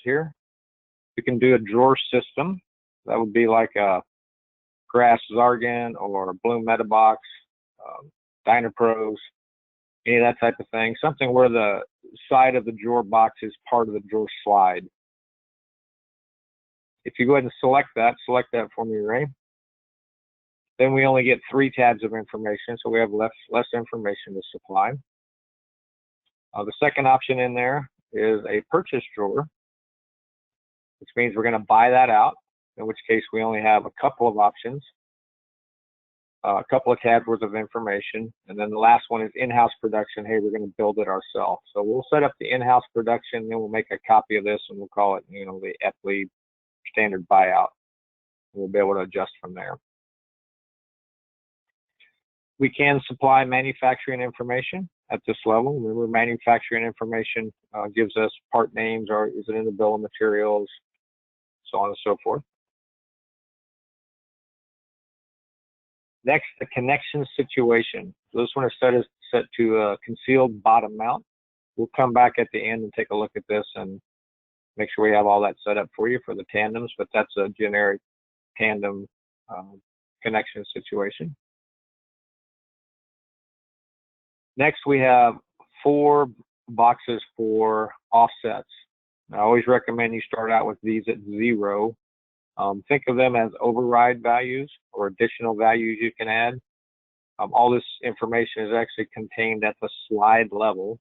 here. We can do a drawer system. That would be like a Grass Zargan or Bloom Metabox, Dynapros, any of that type of thing. Something where the side of the drawer box is part of the drawer slide. If you go ahead and select that for me, Ray. Then we only get 3 tabs of information, so we have less information to supply. The second option in there is a purchase drawer, which means we're going to buy that out, in which case we only have a couple of options, a couple of tabs worth of information, and then the last one is in-house production. Hey, we're going to build it ourselves. So we'll set up the in-house production, then we'll make a copy of this, and we'll call it, the FLEAD standard buyout. We'll be able to adjust from there. We can supply manufacturing information at this level. Remember, manufacturing information gives us part names, or is it in the bill of materials, so on and so forth. Next, the connection situation. So this one is set to a concealed bottom mount. We'll come back at the end and take a look at this and make sure we have all that set up for you for the tandems, but that's a generic tandem connection situation. Next, we have 4 boxes for offsets. I always recommend you start out with these at 0. Think of them as override values or additional values you can add. All this information is actually contained at the slide level.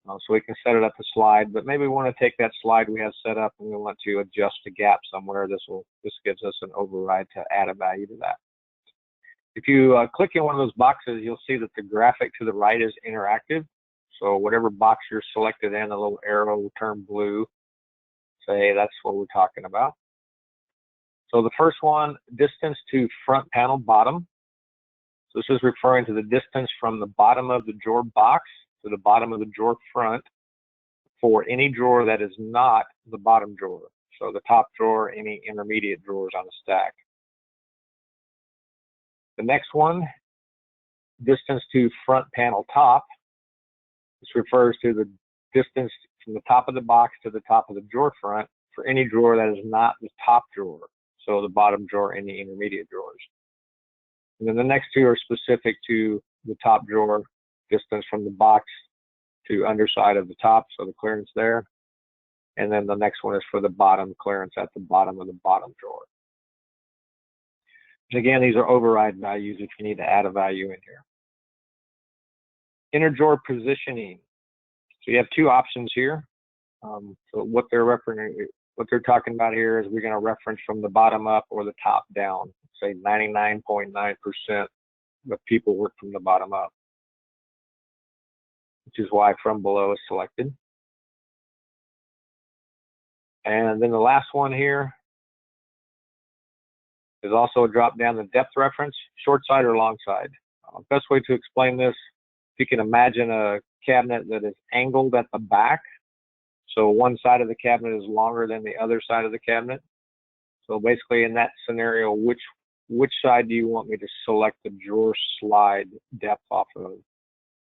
So we can set it up to slide, but maybe we want to take that slide we have set up and we want to adjust a gap somewhere. This gives us an override to add a value to that. If you click in one of those boxes, you'll see that the graphic to the right is interactive. So whatever box you're selected in, a little arrow will turn blue. Say that's what we're talking about. So the first one, distance to front panel bottom. So this is referring to the distance from the bottom of the drawer box to the bottom of the drawer front for any drawer that is not the bottom drawer. So the top drawer, any intermediate drawers on the stack. The next one, distance to front panel top. This refers to the distance from the top of the box to the top of the drawer front for any drawer that is not the top drawer. So the bottom drawer, any intermediate drawers. And then the next 2 are specific to the top drawer, distance from the box to underside of the top, so the clearance there. And then the next one is for the bottom clearance at the bottom of the bottom drawer. And again, these are override values if you need to add a value in here. Inner drawer positioning. So you have 2 options here. So what they're talking about here is we're going to reference from the bottom up or the top down. Say 99.9% of people work from the bottom up, which is why from below is selected. And then the last one here is also a drop down the depth reference, short side or long side. Best way to explain this, if you can imagine a cabinet that is angled at the back. So one side of the cabinet is longer than the other side of the cabinet. So basically in that scenario, which side do you want me to select the drawer slide depth off of?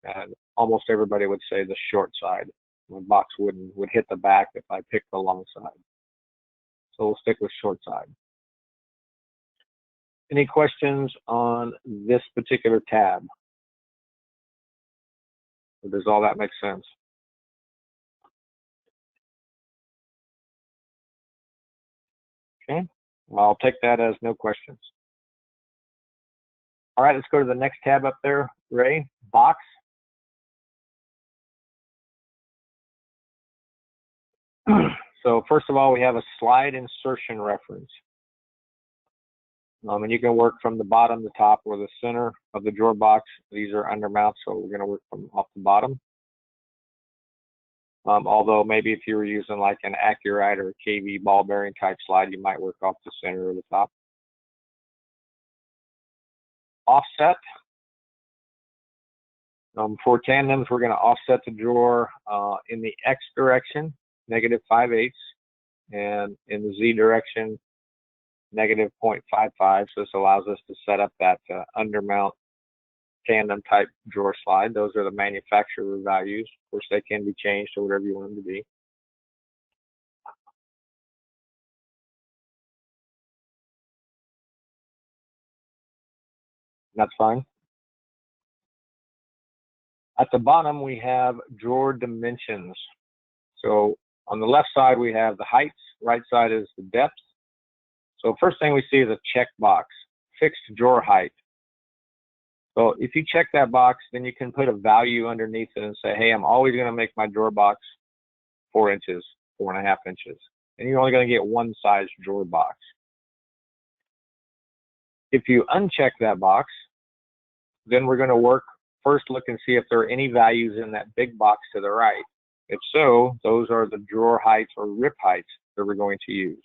And almost everybody would say the short side. My box would hit the back if I picked the long side. So we'll stick with short side. Any questions on this particular tab? Or does all that make sense? Okay, well, I'll take that as no questions. All right, let's go to the next tab up there, Ray, box. So first of all, we have a slide insertion reference. And you can work from the bottom, the top, or the center of the drawer box. These are under mounts, so we're going to work from off the bottom. Although maybe if you were using like an Accurite or a KV ball bearing type slide, you might work off the center or the top. Offset. For tandems, we're going to offset the drawer in the X direction, -5/8, and in the Z direction, -0.55. So this allows us to set up that undermount tandem type drawer slide. Those are the manufacturer values. Of course, they can be changed to whatever you want them to be. That's fine. At the bottom, we have drawer dimensions. So on the left side, we have the heights. Right side is the depth. So first thing we see is a check box, fixed drawer height. So if you check that box, then you can put a value underneath it and say, hey, I'm always going to make my drawer box 4 inches, 4.5 inches. And you're only going to get one size drawer box. If you uncheck that box, then we're going to first look and see if there are any values in that big box to the right. If so, those are the drawer heights or rip heights that we're going to use.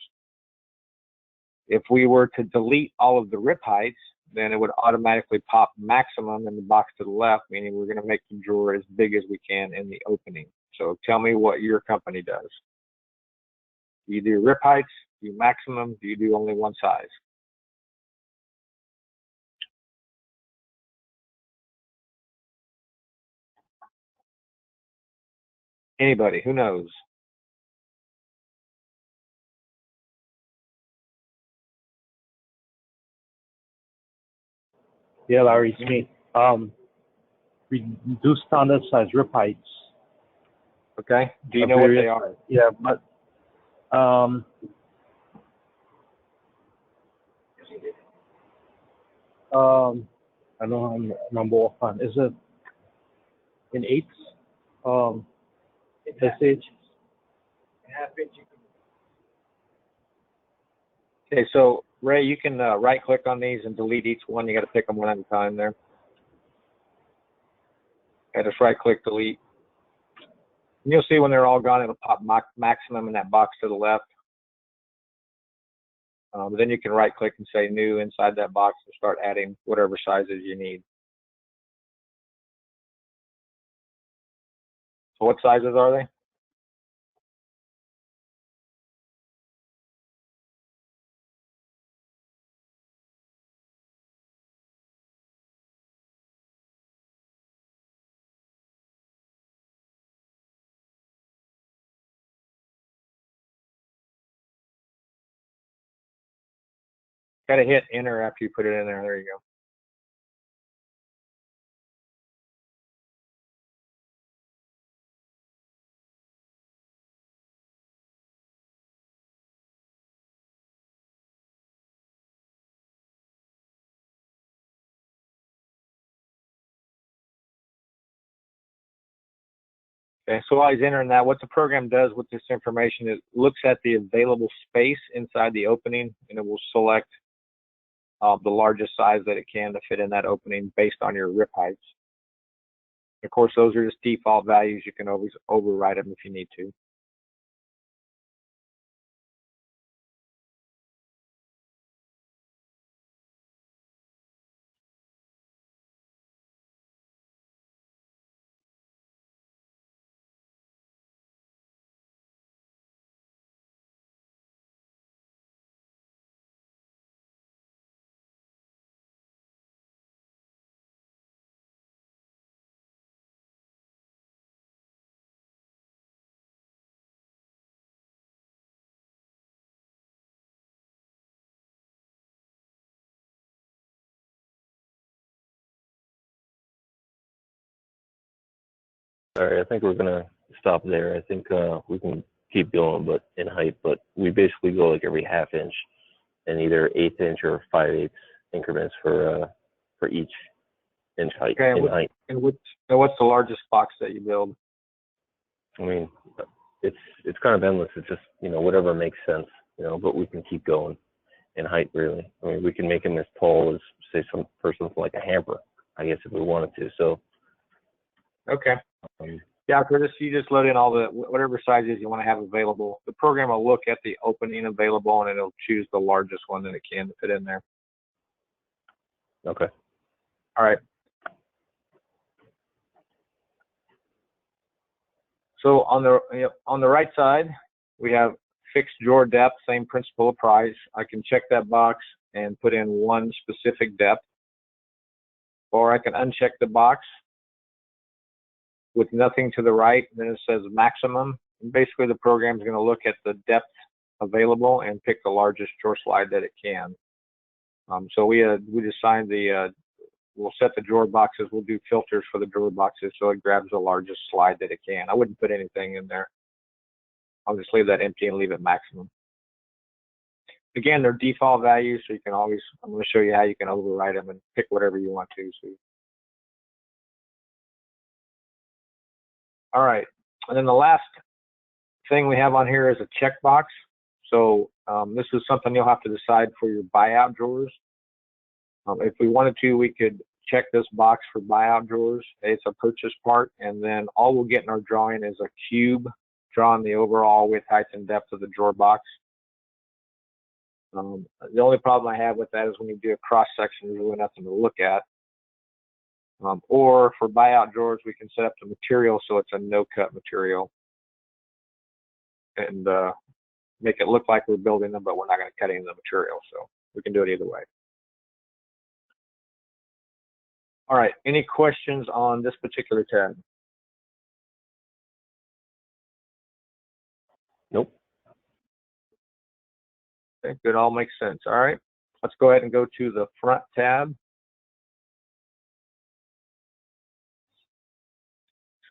If we were to delete all of the rip heights, then it would automatically pop maximum in the box to the left, meaning we're going to make the drawer as big as we can in the opening. So tell me what your company does. Do you do rip heights? Do you maximum? Do you do only one size? Anybody? Who knows? Yeah, Larry, it's me. We do standard size rip heights. Okay. Do you know what they are? Yeah, but I don't remember offhand. Is it in eighths? SH? Okay, so Ray, you can right click on these and delete each one. You got to pick them one at a time there. Okay, just right click, delete. And you'll see when they're all gone, it'll pop maximum in that box to the left. But then you can right click and say new inside that box and start adding whatever sizes you need. So what sizes are they? Got to hit enter after you put it in there. There you go. Okay, so while he's entering that, what the program does with this information is looks at the available space inside the opening, and it will select the largest size that it can to fit in that opening based on your rip heights. Of course, those are just default values. You can always override them if you need to. Sorry, I think we're gonna stop there. I think we can keep going, but in height. But we basically go like every half inch, and either 1/8 inch or 5/8 increments for each inch height. Okay, in height. And what's the largest box that you build? I mean, it's kind of endless. It's just whatever makes sense. But we can keep going in height really. I mean, we can make them as tall as say some person like a hamper, I guess if we wanted to. So. Okay. Yeah, Curtis, you just load in all the whatever sizes you want to have available. The program will look at the opening available and it'll choose the largest one that it can to fit in there. Okay. All right. So on the right side, we have fixed drawer depth. Same principle applies. I can check that box and put in one specific depth, or I can uncheck the box with nothing to the right, then it says maximum. And basically, the program is going to look at the depth available and pick the largest drawer slide that it can. So we just signed the we'll set the drawer boxes. We'll do filters for the drawer boxes so it grabs the largest slide that it can. I wouldn't put anything in there. I'll just leave that empty and leave it maximum. Again, they're default values, so you can always, I'm going to show you how you can override them and pick whatever you want to. So. All right, and then the last thing we have on here is a checkbox. So this is something you'll have to decide for your buyout drawers. If we wanted to, we could check this box for buyout drawers. It's a purchase part, and then all we'll get in our drawing is a cube drawing the overall width, height, and depth of the drawer box. The only problem I have with that is when you do a cross section, there's really nothing to look at. Or for buyout drawers, we can set up the material so it's a no-cut material and make it look like we're building them, but we're not going to cut any of the material. So we can do it either way. All right, any questions on this particular tab? Nope. Okay, good, all makes sense. All right, let's go ahead and go to the front tab.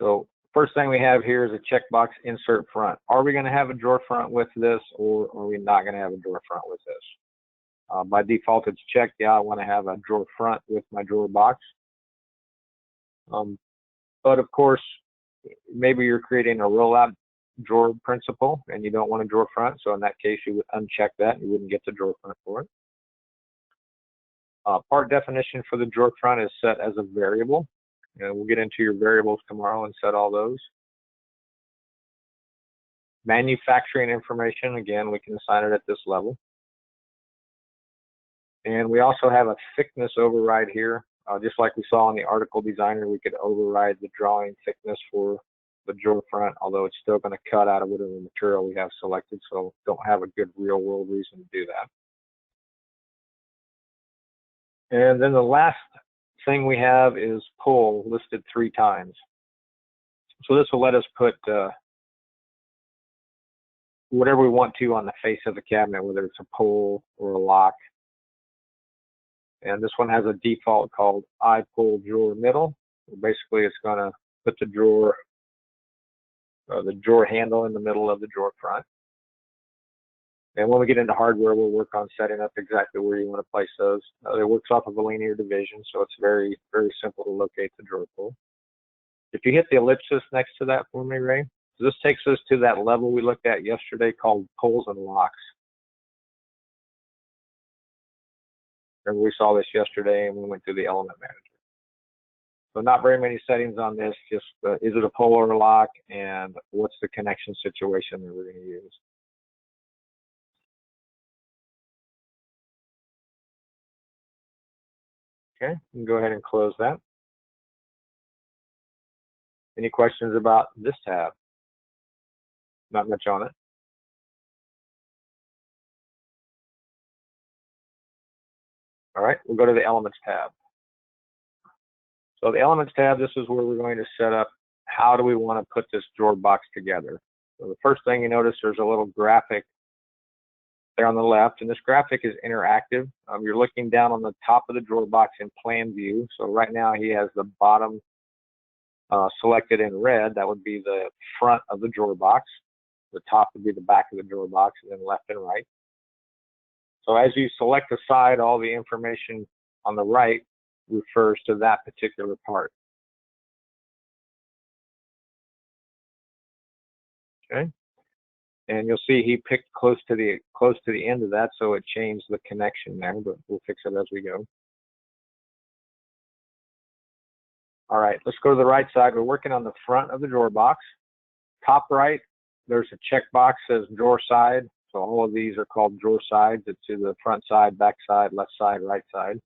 So first thing we have here is a checkbox, insert front. Are we going to have a drawer front with this, or are we not going to have a drawer front with this? By default, it's checked. Yeah, I want to have a drawer front with my drawer box. But of course, maybe you're creating a rollout drawer principle and you don't want a drawer front. So in that case, you would uncheck that and you wouldn't get the drawer front for it. Part definition for the drawer front is set as a variable. We'll get into your variables tomorrow and set all those. Manufacturing information, again, we can assign it at this level. And we also have a thickness override here. Just like we saw in the article designer, we could override the drawing thickness for the drawer front, although it's still going to cut out of whatever material we have selected, so don't have a good real world reason to do that. And then the last thing we have is pull, listed 3 times. So this will let us put whatever we want to on the face of the cabinet, whether it's a pull or a lock. And this one has a default called I pull drawer middle. Basically, it's going to put the drawer handle in the middle of the drawer front. And when we get into hardware, we'll work on setting up exactly where you want to place those. It works off of a linear division, so it's very, very simple to locate the drawer pull. If you hit the ellipsis next to that for me, Ray, so this takes us to that level we looked at yesterday called pulls and locks. And we saw this yesterday, and we went through the element manager. So not very many settings on this, just is it a pull or a lock, and what's the connection situation that we're going to use. Okay, you can go ahead and close that. Any questions about this tab? Not much on it. All right, we'll go to the Elements tab. So the Elements tab, this is where we're going to set up how do we want to put this drawer box together. So the first thing you notice, there's a little graphic there on the left, and this graphic is interactive. You're looking down on the top of the drawer box in plan view. So right now he has the bottom selected in red. That would be the front of the drawer box. The top would be the back of the drawer box, and then left and right. So as you select a side, all the information on the right refers to that particular part. Okay, and you'll see he picked close to the end of that, so it changed the connection there, but we'll fix it as we go. All right, let's go to the right side. We're working on the front of the drawer box. Top right, there's a checkbox that says drawer side. So all of these are called drawer sides. It's to the front side, back side, left side, right side.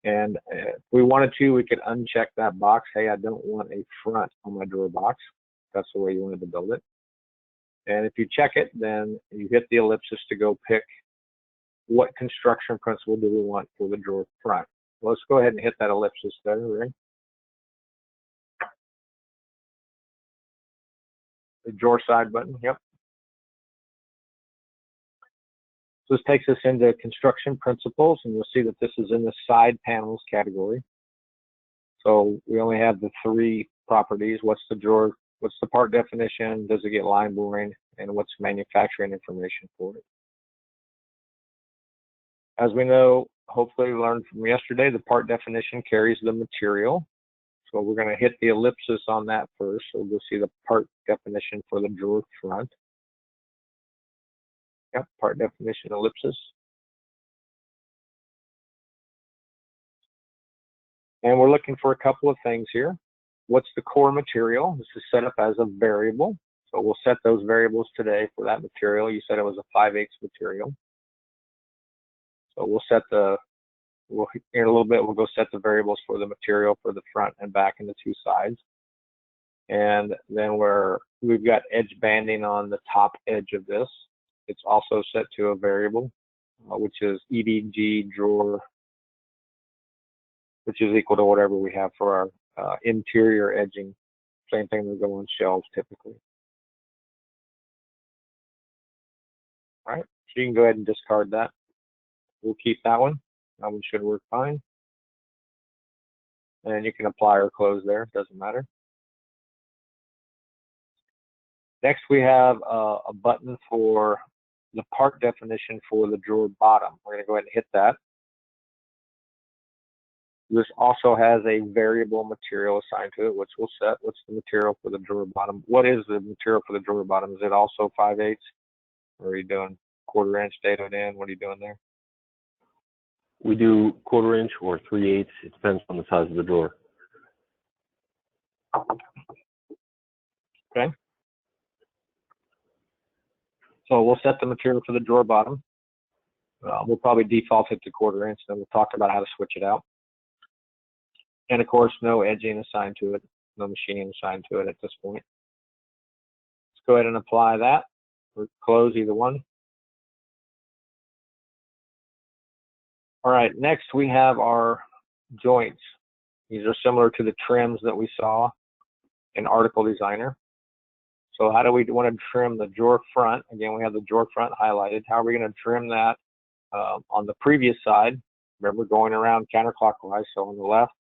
And if we wanted to, we could uncheck that box. Hey, I don't want a front on my drawer box. That's the way you wanted to build it. And if you check it, then you hit the ellipsis to go pick what construction principle do we want for the drawer front. Well, let's go ahead and hit that ellipsis there, right? The drawer side button, yep. So this takes us into construction principles, and you'll see that this is in the side panels category. So we only have the 3 properties. What's the part definition? Does it get line boring? And what's manufacturing information for it? As we know, hopefully we learned from yesterday, the part definition carries the material. So we're going to hit the ellipsis on that first. So we'll see the part definition for the drawer front. Yep, part definition ellipsis. And we're looking for a couple of things here. What's the core material? This is set up as a variable. So we'll set those variables today for that material. You said it was a 5/8 material. So we'll set in a little bit, we'll go set the variables for the material for the front and back and the 2 sides. And then we've got edge banding on the top edge of this. It's also set to a variable, which is EDG drawer, which is equal to whatever we have for our interior edging. Same thing that go on shelves typically. All right, so you can go ahead and discard that. We'll keep that one. That one should work fine. And you can apply or close there, doesn't matter. Next, we have a button for the part definition for the drawer bottom. We're going to go ahead and hit that. This also has a variable material assigned to it, which we'll set. What's the material for the drawer bottom? What is the material for the drawer bottom? Is it also 5/8? Or are you doing 1/4 inch dado in? What are you doing there? We do 1/4 inch or 3/8. It depends on the size of the drawer. Okay. So we'll set the material for the drawer bottom. We'll probably default it to 1/4 inch, then we'll talk about how to switch it out. And of course, no edging assigned to it, no machining assigned to it at this point. Let's go ahead and apply that, or close either one. All right, next we have our joints. These are similar to the trims that we saw in Article Designer. So how do we want to trim the drawer front? Again, we have the drawer front highlighted. How are we going to trim that on the previous side? Remember, going around counterclockwise, so on the left.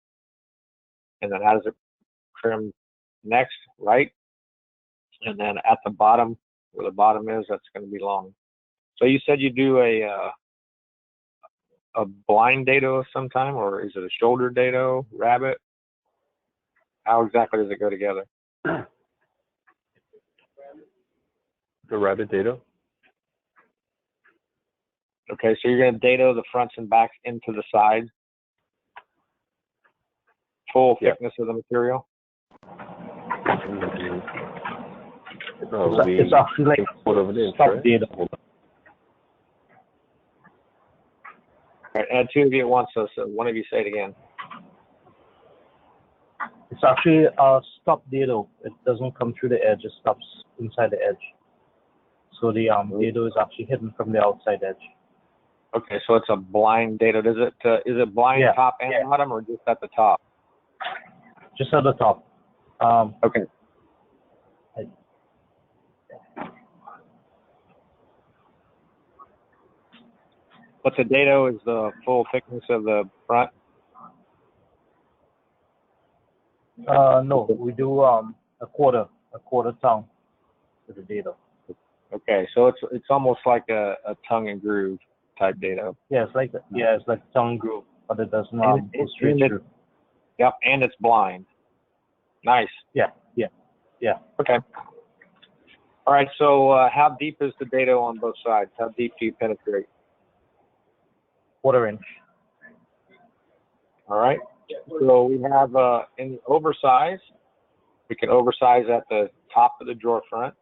And then how does it trim next? Right. And then at the bottom, where the bottom is, that's going to be long. So you said you do a blind dado of some time, or is it a shoulder dado, rabbit? How exactly does it go together? The rabbit dado? Okay, so you're going to dado the fronts and backs into the sides. Full thickness of the material? It's actually like stop dado. All right, add 2 of you at once, so one of you say it again. It's actually a stop dado. It doesn't come through the edge. It stops inside the edge. So the dado is actually hidden from the outside edge. Okay, so it's a blind dado. Is it blind top and bottom, or just at the top? Just at the top. Okay. What's a dado is the full thickness of the front? No, we do a quarter tongue with the dado. Okay, so it's almost like a tongue and groove type dado. Yeah, it's like tongue groove, but it doesn't go straight through. Yep, and it's blind. Nice. Yeah. Okay. All right, so how deep is the dado on both sides? How deep do you penetrate? 1/4 inch. All right. So we have in the oversize, we can oversize at the top of the drawer front.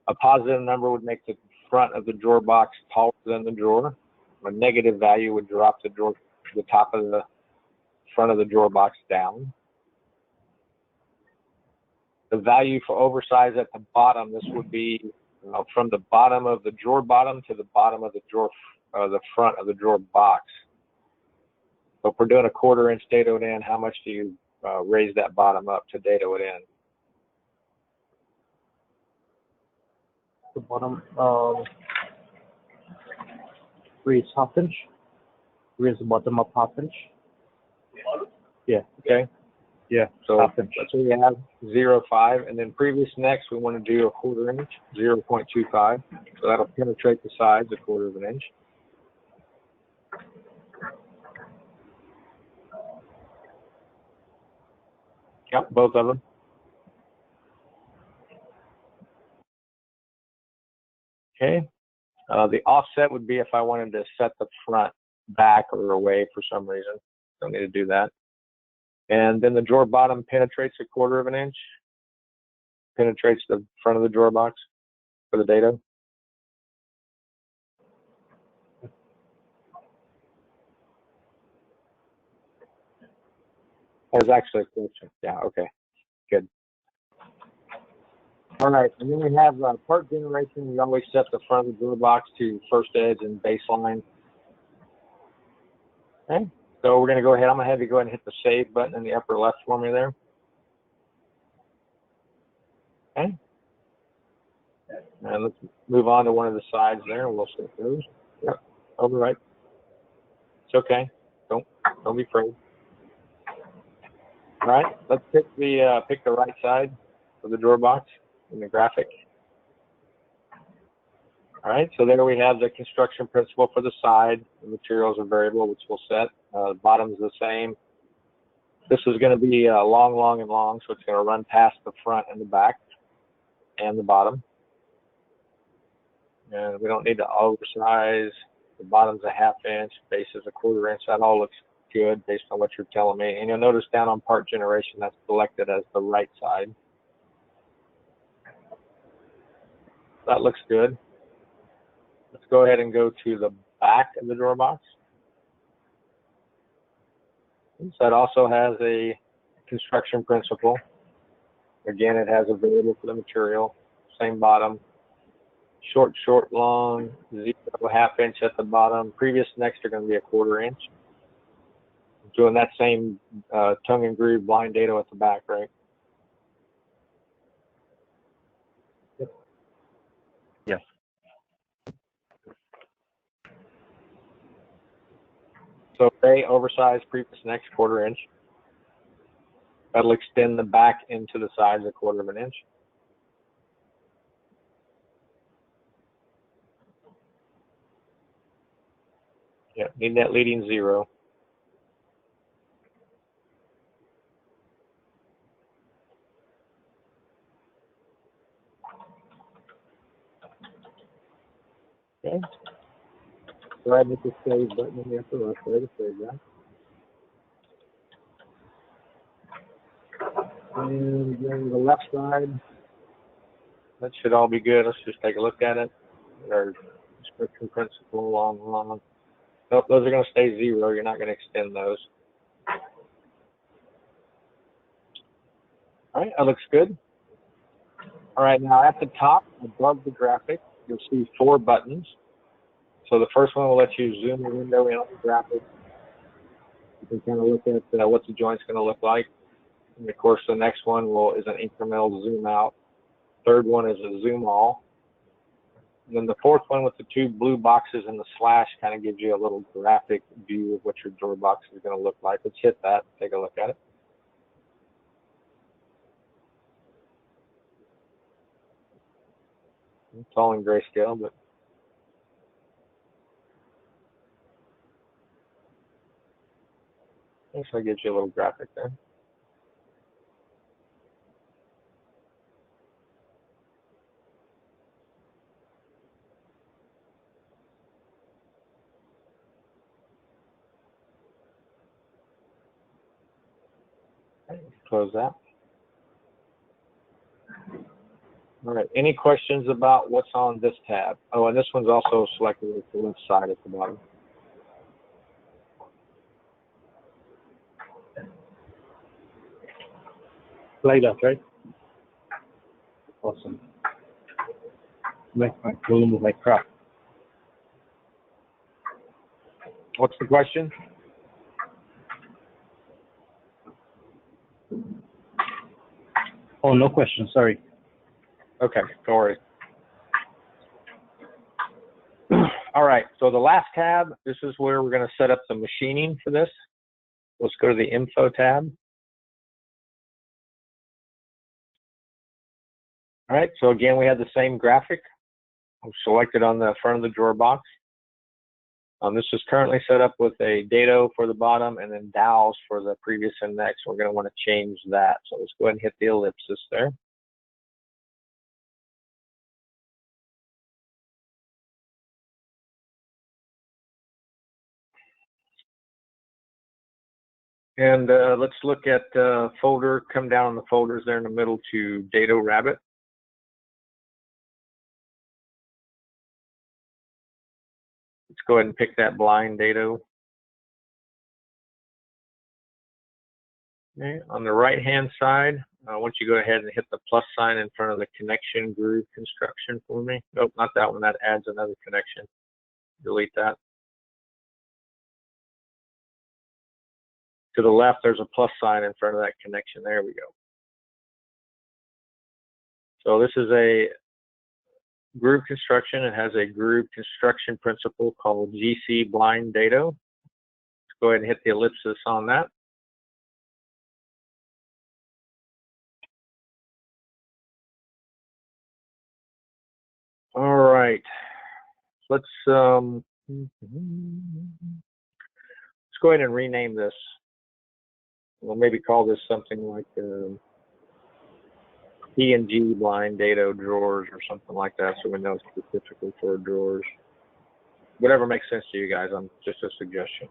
A positive number would make the front of the drawer box taller than the drawer. A negative value would drop the top of the front of the drawer box down. The value for oversize at the bottom, this would be from the bottom of the drawer bottom to the bottom of the drawer, the front of the drawer box. So if we're doing a 1/4 inch dadoed in, how much do you raise that bottom up to dado it in? The bottom, raise half inch. Raise the bottom up half inch. Yeah. Okay. Yeah. So half inch. that's what we have, 0.5, and then previous next we want to do a 1/4 inch, 0.25. So that'll penetrate the sides 1/4 inch. Yep, both of them. Okay. The offset would be if I wanted to set the front back or away for some reason. Don't need to do that. And then the drawer bottom penetrates 1/4 inch. Penetrates the front of the drawer box for the dado. There's actually a question. Yeah, okay, good. All right, and then we have part generation. We always set the front of the drawer box to first edge and baseline. Okay, so we're going to go ahead. I'm going to have you go ahead and hit the save button in the upper left for me there. Okay. And let's move on to one of the sides there. We'll set those. Yep, overwrite. It's okay. Don't be afraid. All right, let's pick the right side of the drawer box in the graphic. All right, so there we have the construction principle for the side. The materials are variable, which we'll set. The bottom is the same. This is going to be long, long, and long, so it's going to run past the front and the back and the bottom. And we don't need to oversize. The bottom's a ½ inch, base is 1/4 inch. That all looks good based on what you're telling me. And you'll notice down on part generation, that's selected as the right side. That looks good. Let's go ahead and go to the back of the drawer box. So that also has a construction principle. Again, it has a variable for the material, same bottom. Short, short, long, 0, ½ inch at the bottom. Previous next are going to be 1/4 inch. Doing that same tongue and groove blind dado at the back, right? Yes. So A, oversized, previous next 1/4 inch. That'll extend the back into the sides 1/4 inch. Yeah, need that leading 0. Okay. Go ahead and hit the save button in the upper left there to save that. And then the left side, that should all be good. Let's just take a look at it. Our description principle, long. Nope, those are going to stay 0. You're not going to extend those. All right, that looks good. All right, now at the top, above the graphic, you'll see 4 buttons. So the first one will let you zoom the window in on the graphic. You can kind of look at what the joint's going to look like. And of course, the next one is an incremental zoom out. Third one is a zoom all. And then the fourth one with the 2 blue boxes and the slash kind of gives you a little graphic view of what your drawer box is going to look like. Let's hit that, take a look at it. It's all in grayscale, but I think that gives you a little graphic there. Okay, close that. All right, any questions about what's on this tab? Oh, and this one's also selected with the left side at the bottom. Like that, right? Awesome. Make my room look like crap. What's the question? Oh, no question. Sorry. Okay, don't worry. All right, so the last tab, this is where we're going to set up the machining for this. Let's go to the info tab. All right, so again, we have the same graphic. I'm selected on the front of the drawer box. This is currently set up with a dado for the bottom and then dowels for the previous index. We're going to want to change that. So let's go ahead and hit the ellipsis there. And let's look at folder, come down in the folders there in the middle to Dado Rabbit. Let's go ahead and pick that blind dado. Okay. On the right hand side, I want you to go ahead and hit the plus sign in front of the connection groove construction for me. Nope, not that one. That adds another connection. Delete that. To the left, there's a plus sign in front of that connection. There we go. So this is a groove construction. It has a groove construction principle called GC blind dado. Let's go ahead and hit the ellipsis on that. All right. Let's go ahead and rename this. We'll maybe call this something like P&G blind dado drawers or something like that, so we know specifically for drawers. Whatever makes sense to you guys. I'm just a suggestion.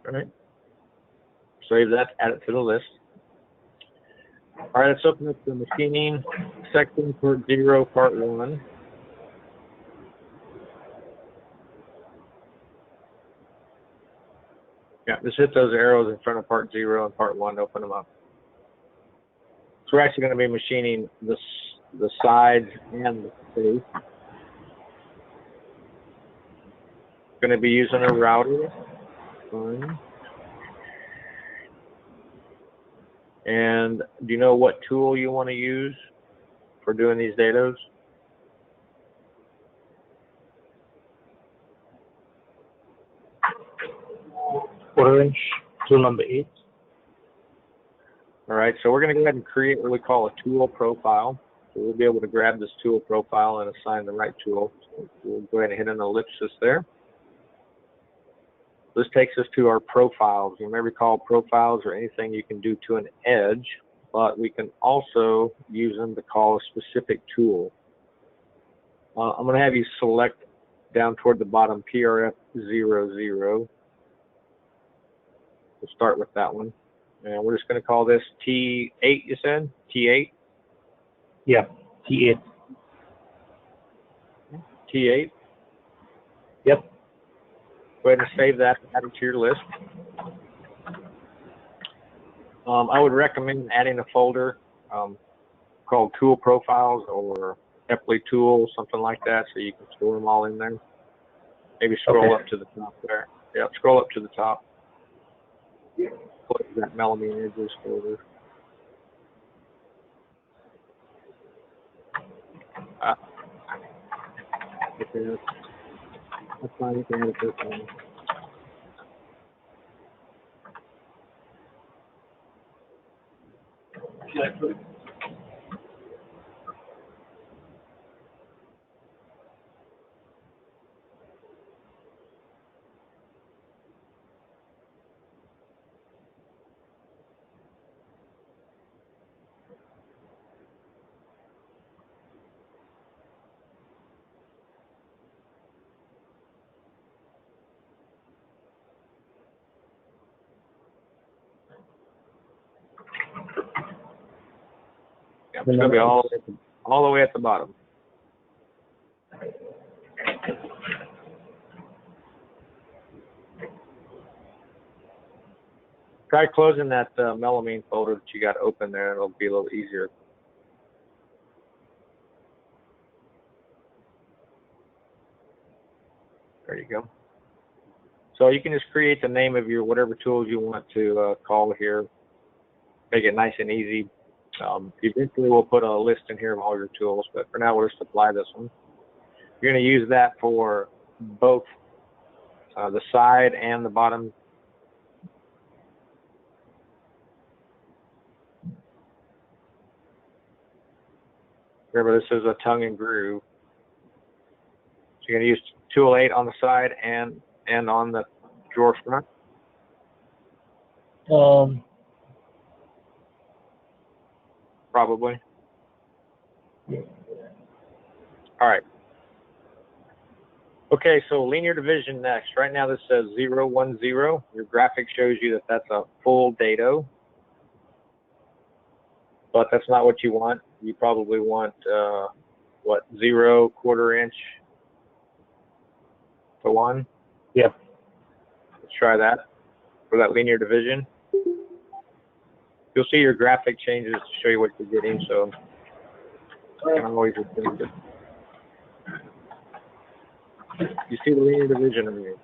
All right. Save that, add it to the list. All right, let's open up the machining section, part 0, part 1. Yeah, just hit those arrows in front of part 0 and part 1 to open them up. So we're actually going to be machining the sides and the face. Going to be using a router. Fine. And do you know what tool you want to use for doing these dados? Quarter-inch, tool number 8. All right, so we're going to go ahead and create what we call a tool profile. So we'll be able to grab this tool profile and assign the right tool. So we'll go ahead and hit an ellipsis there. This takes us to our profiles. You may recall profiles are anything you can do to an edge, but we can also use them to call a specific tool. I'm going to have you select down toward the bottom PRF 00. We'll start with that one. And we're just going to call this T8, you said? T8? Yeah, T8. T8? Yep. Go ahead and save that, add it to your list. I would recommend adding a folder called Tool Profiles or Epley Tool, something like that, so you can store them all in there. Maybe scroll up to the top there. Yeah, scroll up to the top. Close that Melamine Edges folder. Okay. That's fine, you can add it this one. Yeah, it's going to be all the way at the bottom. Try closing that melamine folder that you got open there. It'll be a little easier. There you go. So you can just create the name of your whatever tools you want to call here. Make it nice and easy. Eventually we'll put a list in here of all your tools, but for now we'll just apply this one. You're going to use that for both the side and the bottom. Remember, this is a tongue and groove. So you're going to use tool 8 on the side and on the drawer front. Probably. All right. Okay, so linear division next. Right now this says 0, 1, 0. Your graphic shows you that that's a full dado. But that's not what you want. You probably want, what, 0, quarter inch to 1? Yep. Let's try that for that linear division. You'll see your graphic changes to show you what you're getting, so I can always adjust it. You see the linear division over here.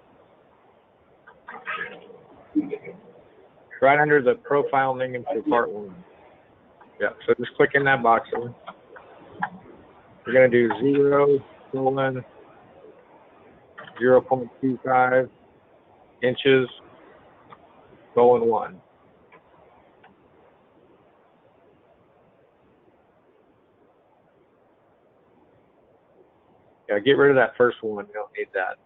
Right under the profile name for part 1. Yeah, so just click in that box. We're going to do 0, 0.25 inches, colon 1. Yeah, get rid of that first one. You don't need that.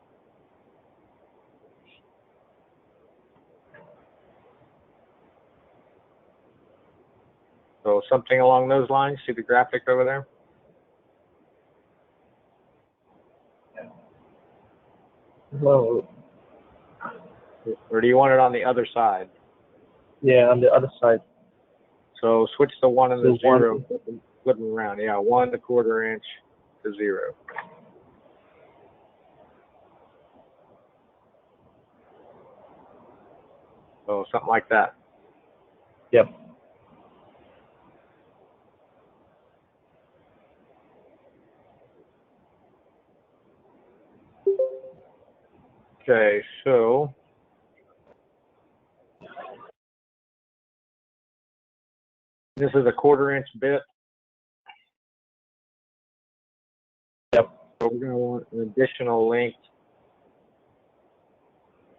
So something along those lines. See the graphic over there? Well, Or do you want it on the other side? yeah, on the other side. So switch the 1 and the So 1. 0, flip them around. Yeah, 1 1/4 inch to 0. So something like that. Yep. Okay, so this is a 1/4 inch bit. Yep. So we're going to want an additional length.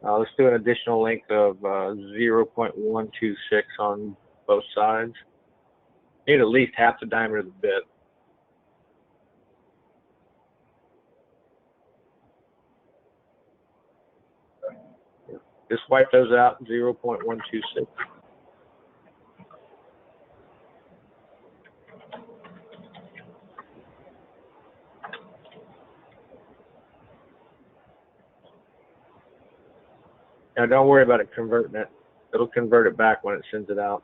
Let's do an additional length of 0.126 on both sides. Need at least half the diameter of the bit. Just wipe those out, 0.126. Now don't worry about it converting it. It'll convert it back when it sends it out.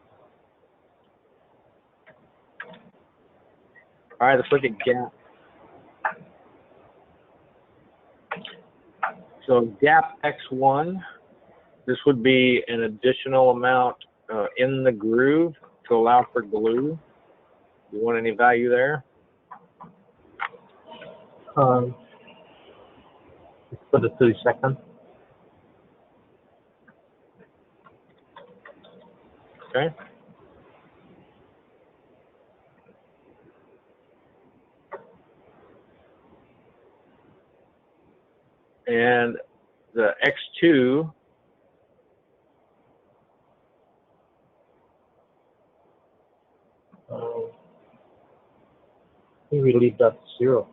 All right, let's look at gap. So gap X1, this would be an additional amount in the groove to allow for glue. You want any value there? Let's put it 30 seconds. Okay. And the X2, We leave that 0.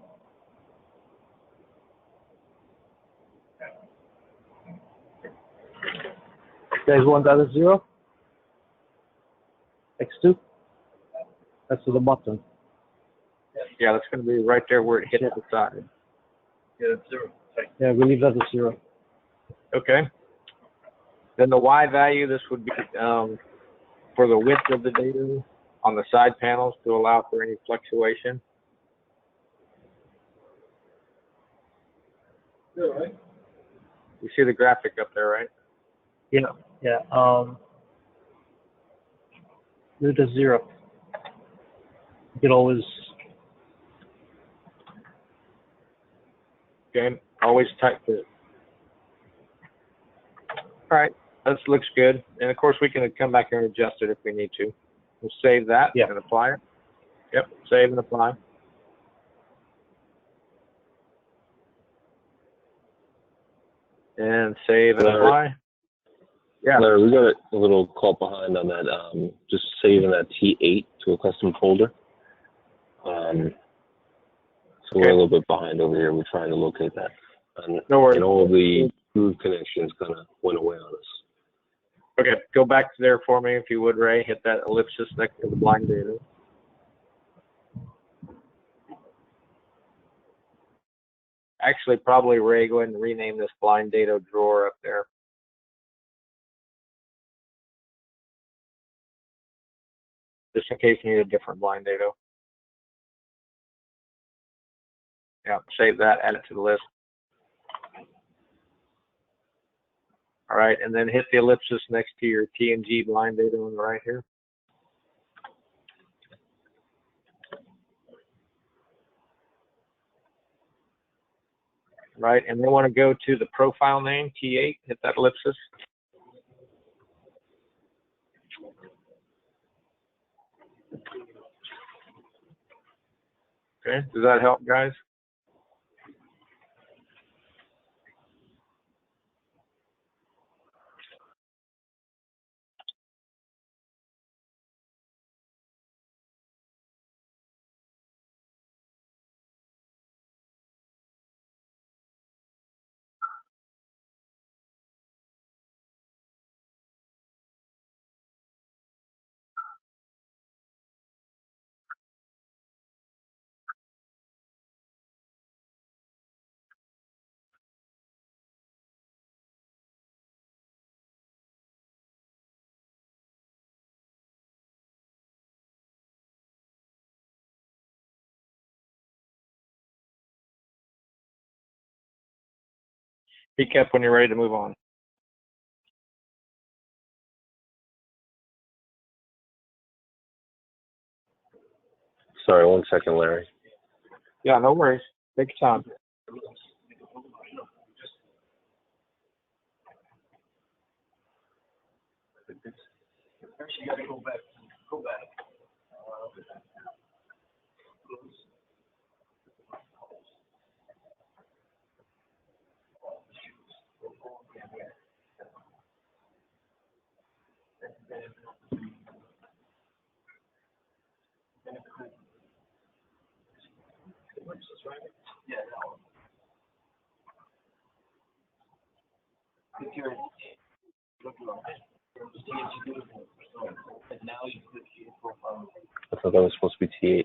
You guys want that as 0? X2? That's to the bottom. yeah, that's going to be right there where it hits the side. Yeah, that's 0. Yeah, we leave that as 0. Okay. Then the Y value, this would be for the width of the dado on the side panels to allow for any fluctuation. You see the graphic up there, right? Yeah, yeah. Do the 0. You can always, Okay, always type fit. All right, this looks good. And of course, we can come back here and adjust it if we need to. We'll save that Yeah. and apply it. Yep, save and apply. And save and Larry. apply. Yeah. Larry, we got a little call behind on that. Just saving that T8 to a custom folder. So we're a little bit behind over here. We're trying to locate that. No worries. And all the groove connections kind of went away on us. Okay, go back to there for me if you would, Ray. Hit that ellipsis next to the blind data. Actually, probably, Ray, go ahead and rename this blind data drawer up there. Just in case you need a different blind data. Yeah, save that, add it to the list. All right, and then hit the ellipsis next to your TNG blind data on the right here. Right, and then want to go to the profile name, T8, hit that ellipsis. Okay, does that help, guys? Speak up when you're ready to move on. Sorry, 1 second, Larry. Yeah, no worries. Take your time. I thought that was supposed to be T8.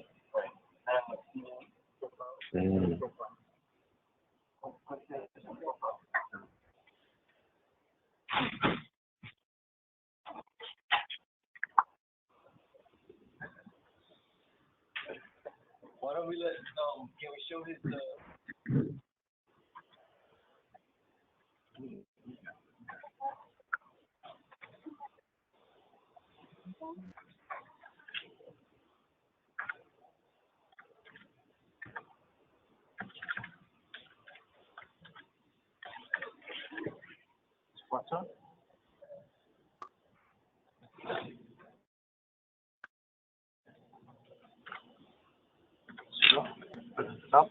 Mm. Why don't we let, can we show his, what's up? Stop.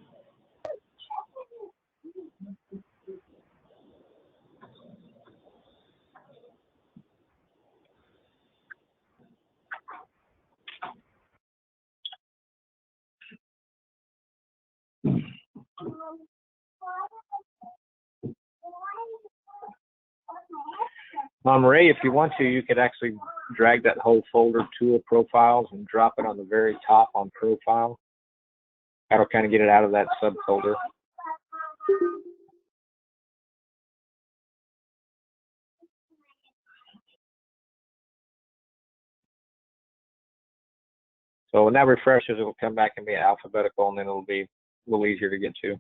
Ray, if you want to, you could actually drag that whole folder to a profiles and drop it on the very top on profile. That'll kind of get it out of that subfolder. So when that refreshes, it will come back and be alphabetical, and then it'll be a little easier to get to.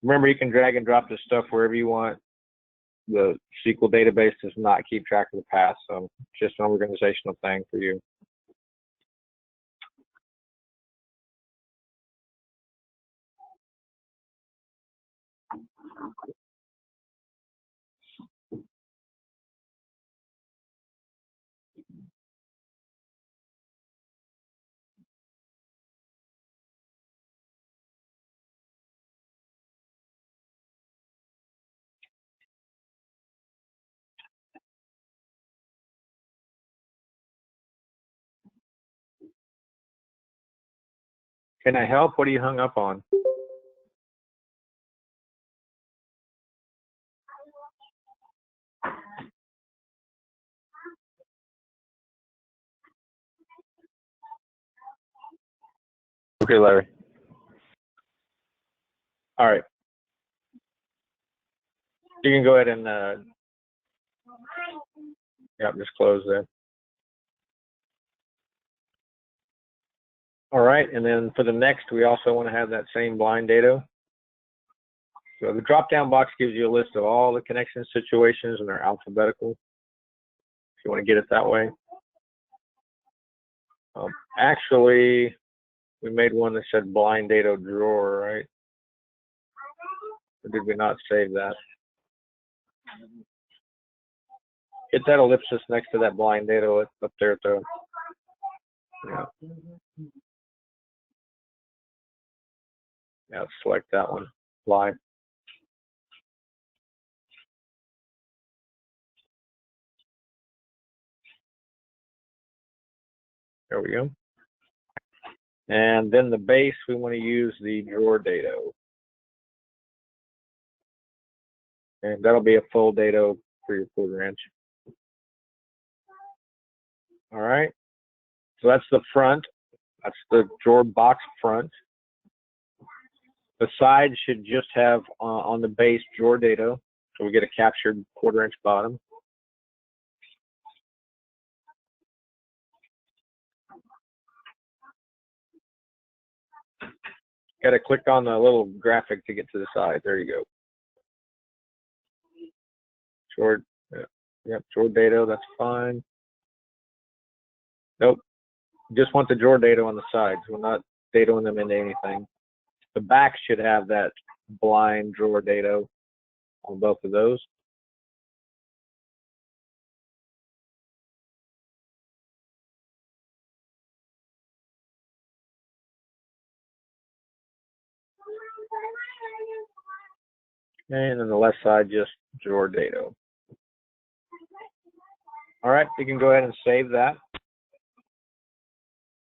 Remember, you can drag and drop this stuff wherever you want. the SQL database does not keep track of the past, so just an organizational thing for you. Can I help? What are you hung up on? Okay, Larry. All right. You can go ahead and, just close there. All right, and then for the next, we also want to have that same blind data. So the drop-down box gives you a list of all the connection situations, and they're alphabetical, if you want to get it that way. Actually, we made one that said blind data drawer, right? Or did we not save that? Hit that ellipsis next to that blind data up there at the, yeah, select that one, apply. There we go. And then the base, we want to use the drawer data. And that'll be a full data for your quarter inch. All right. So that's the front. That's the drawer box front. The side should just have on the base drawer data. So we get a captured quarter inch bottom. Got to click on the little graphic to get to the side. There you go. Drawer, yep, drawer data, that's fine. Nope, just want the drawer data on the sides. We're not dataing them into anything. The back should have that blind drawer data on both of those. And then the left side, just drawer data. All right, you can go ahead and save that.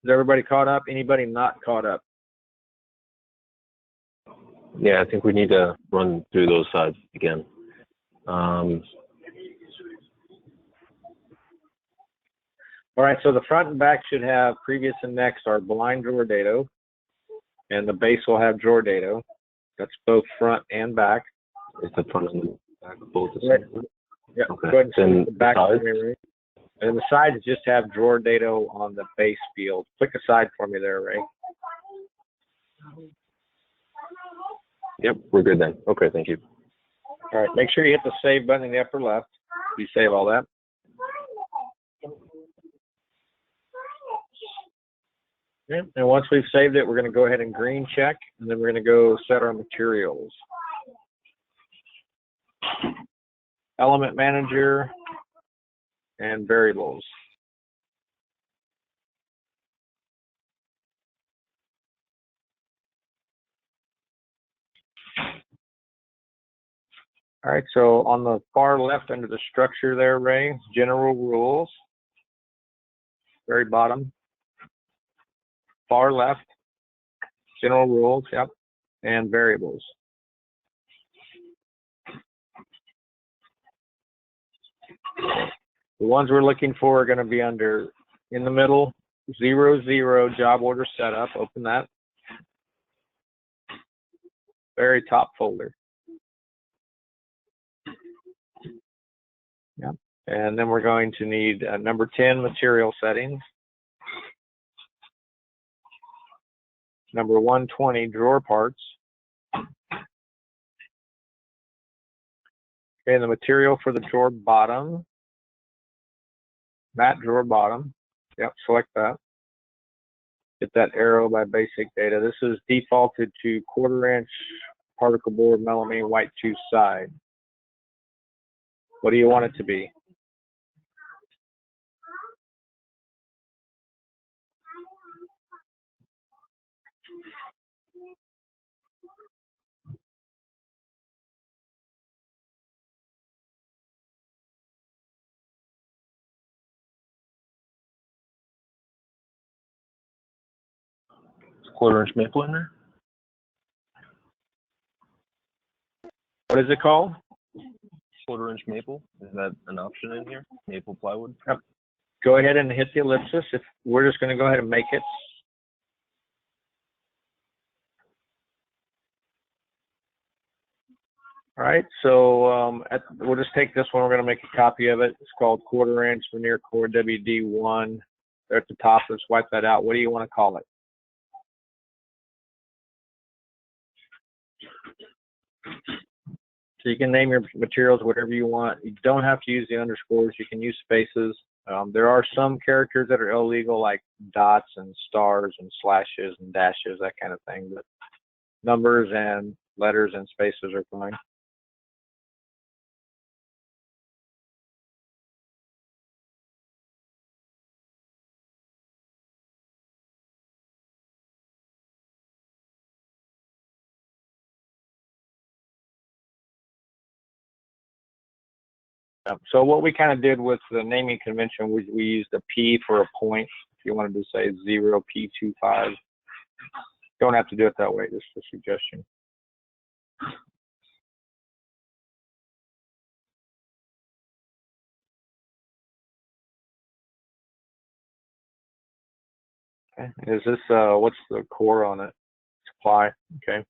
Is everybody caught up? Anybody not caught up? Yeah, I think we need to run through those sides again. All right, so the front and back should have previous and next are blind drawer data, and the base will have drawer data. That's both front and back. It's the front and the back, both the same. Yeah, okay. Go ahead and then the back. The and the sides just have drawer data on the base field. Click aside for me there, Ray. Yep, we're good then. Okay, thank you. All right, make sure you hit the save button in the upper left. You save all that. Okay. And once we've saved it, we're going to go ahead and green check, and then we're going to go set our materials. Element manager and variables. All right, so on the far left under the structure there, Ray, general rules, very bottom. Far left, general rules, yep, and variables. The ones we're looking for are going to be under, in the middle, 00 job order setup. Open that. Very top folder. Yep. And then we're going to need number 10, material settings. Number 120, drawer parts. Okay, the material for the drawer bottom, matte drawer bottom. Yep, select that. Get that arrow by basic data. This is defaulted to 1/4 inch particle board melamine white two side. What do you want it to be? Is 1/4 inch maple in there? What is it called? 1/4 inch maple? Is that an option in here? Maple plywood? Yep. Go ahead and hit the ellipsis. If we're just going to go ahead and make it. All right, so we'll just take this one. We're going to make a copy of it. It's called 1/4 inch veneer core WD1. There at the top. Let's wipe that out. What do you want to call it? So you can name your materials whatever you want. You don't have to use the underscores. You can use spaces. There are some characters that are illegal, like dots and stars and slashes and dashes, that kind of thing. But numbers and letters and spaces are fine. So what we kind of did with the naming convention was we used a P for a point. If you wanted to say 0P25, don't have to do it that way, just a suggestion. Okay. Is this, what's the core on it? Supply, okay.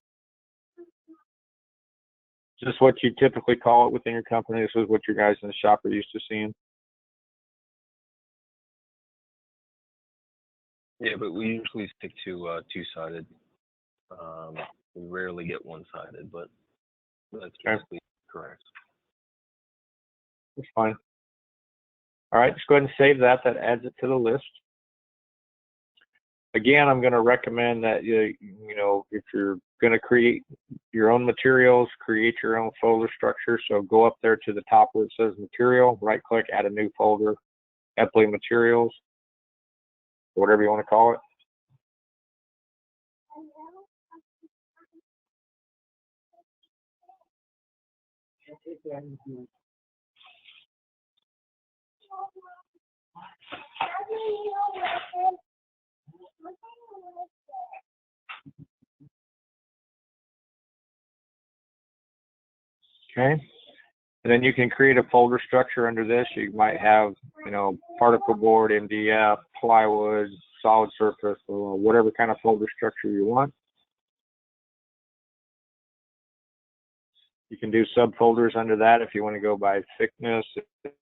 Is this what you typically call it within your company? This is what your guys in the shop are used to seeing? Yeah, but we usually stick to two-sided. We rarely get one-sided, but that's basically correct. That's fine. All right, just go ahead and save that. That adds it to the list. Again, I'm going to recommend that you know, if you're going to create your own materials, create your own folder structure. So go up there to the top where it says material, right click, add a new folder, Epley materials, whatever you want to call it. Okay, and then you can create a folder structure under this. You might have, you know, particle board, MDF, plywood, solid surface, or whatever kind of folder structure you want. You can do subfolders under that if you want to go by thickness,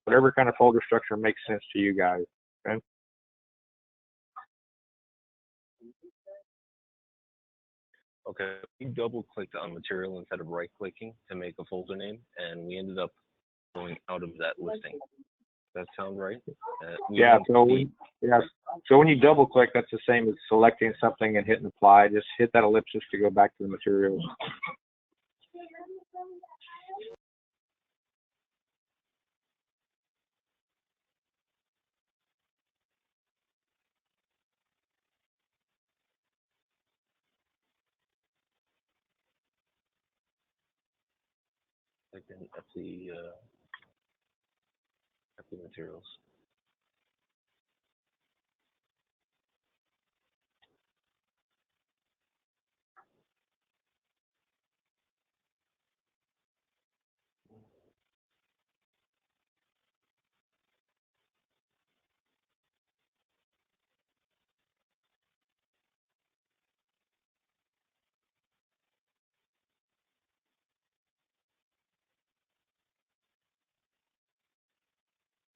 whatever kind of folder structure makes sense to you guys. Okay. Okay, we double-clicked on material instead of right-clicking to make a folder name, and we ended up going out of that listing. Does that sound right? Yeah. So when you double-click, that's the same as selecting something and hitting apply. Just hit that ellipsis to go back to the materials. Like at the materials.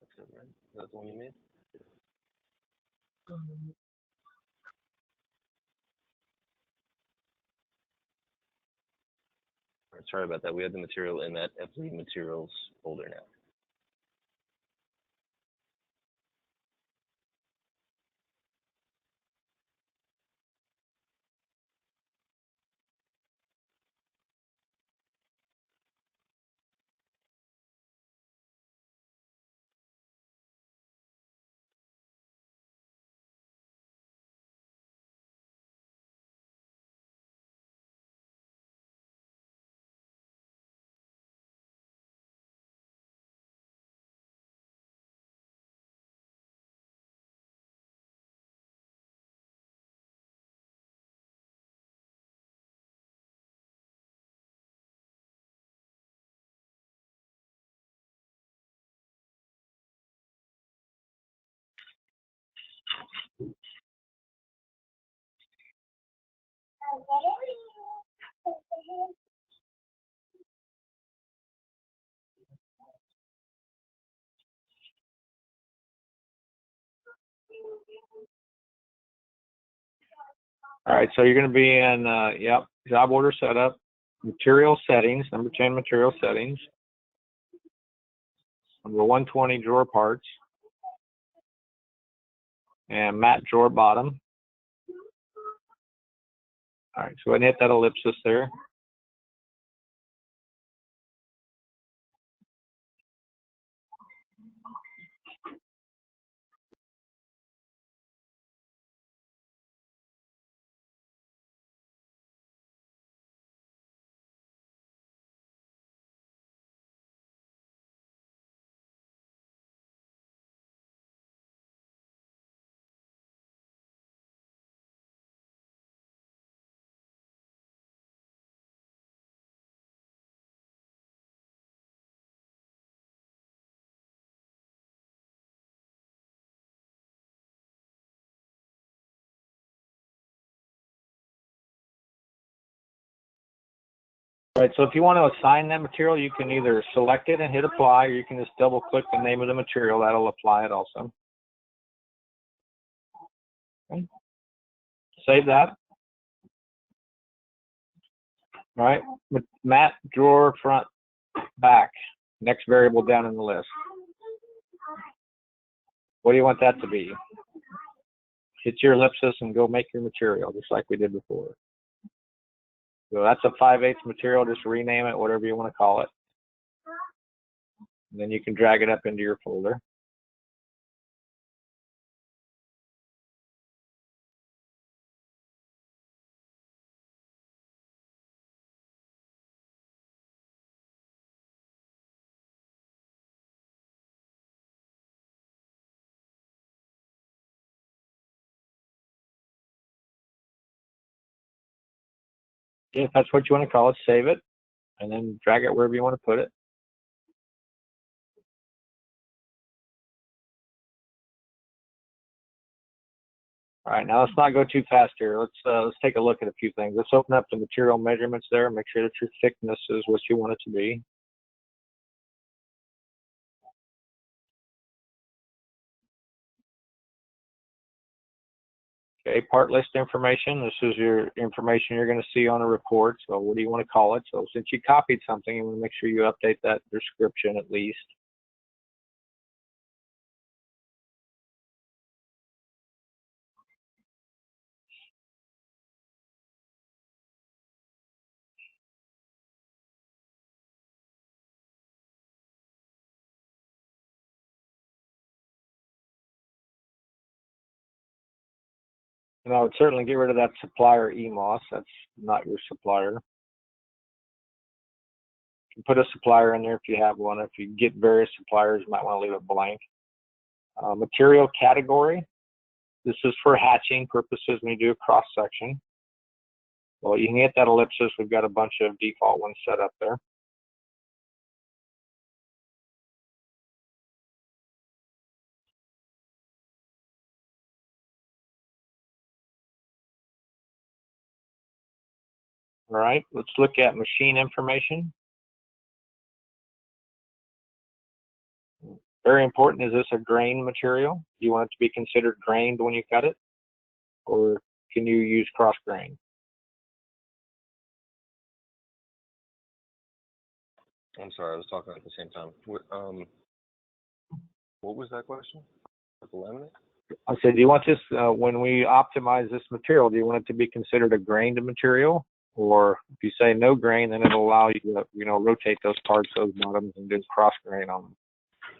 That's it, right? That's the one you made? sorry about that. We have the material in that FZ materials folder now. All right, so you're going to be in, job order setup, material settings, number 10, material settings. Number 120, drawer parts. And mat drawer bottom. All right, so go ahead and hit that ellipsis there. All right, so if you want to assign that material, you can either select it and hit apply, or you can just double click the name of the material. That'll apply it also. Okay. Save that. All right, mat drawer front back, next variable down in the list. What do you want that to be? Hit your ellipsis and go make your material, just like we did before. So that's a 5/8 material, just rename it, whatever you want to call it. And then you can drag it up into your folder. If that's what you want to call it, save it, and then drag it wherever you want to put it. All right, now let's not go too fast here. Let's take a look at a few things. Let's open up the material measurements there. Make sure that your thickness is what you want it to be. Okay, part list information. This is your information you're going to see on a report. So what do you want to call it? So since you copied something, you want to make sure you update that description at least. And I would certainly get rid of that supplier EMOS. That's not your supplier. You can put a supplier in there if you have one. If you get various suppliers, you might want to leave it blank. Material category. This is for hatching purposes when you do a cross section. Well, you can hit that ellipsis. We've got a bunch of default ones set up there. All right, let's look at machine information. Very important, is this a grain material? Do you want it to be considered grained when you cut it? Or can you use cross grain? I'm sorry, I was talking at the same time. What was that question? The laminate? I said, do you want this, when we optimize this material, do you want it to be considered a grained material? Or if you say no grain, then it'll allow you to, rotate those parts, those bottoms, and do cross grain on them.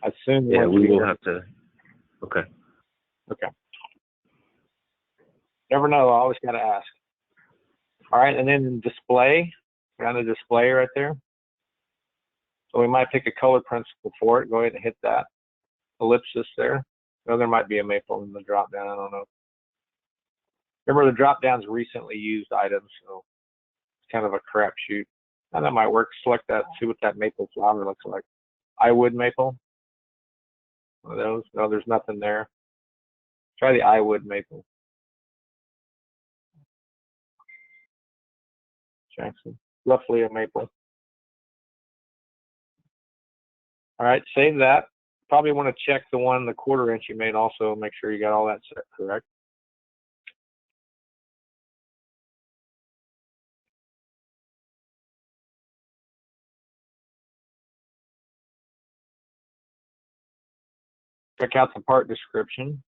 I assume. Yeah, we will have to. Okay. Okay. Never know. I always got to ask. All right, and then display. We're on the display right there. So we might pick a color principle for it. Go ahead and hit that ellipsis there. No, there might be a maple in the drop down. I don't know. Remember, the drop down's recently used items, so it's kind of a crapshoot. And that might work. Select that. See what that maple flower looks like. I wood maple. One of those. No, there's nothing there. Try the I wood maple. Jackson. Roughly a maple. All right, save that. Probably want to check the 1¼ inch you made also. Make sure you got all that set correct. Check out the part description.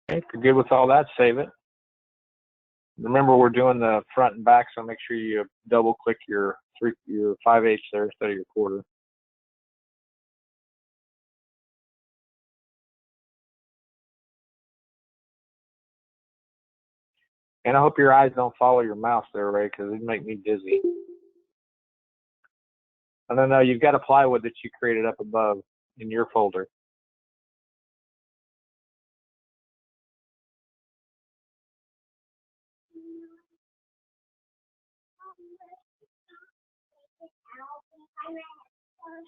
Okay, if you're good with all that, save it. Remember, we're doing the front and back, so make sure you double click your 5/8 there instead of your quarter. And I hope your eyes don't follow your mouse there, Ray, because it'd make me dizzy. And then you've got a plywood that you created up above in your folder.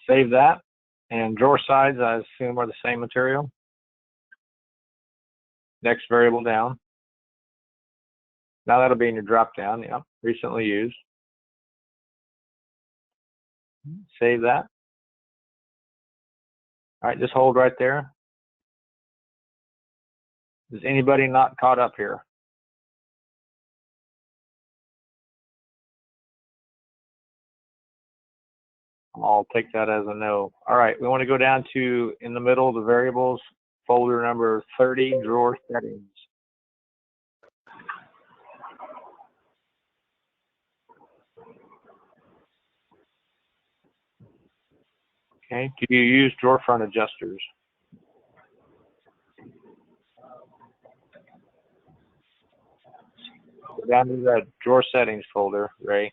Save that. And drawer sides, I assume, are the same material. Next variable down. Now that'll be in your drop down. Yeah, recently used. Save that. All right, just hold right there. Is anybody not caught up here? I'll take that as a no. All right, we want to go down to, in the middle, the variables, folder number 30, drawer settings. Okay, do you use drawer front adjusters? Go down to that drawer settings folder, Ray.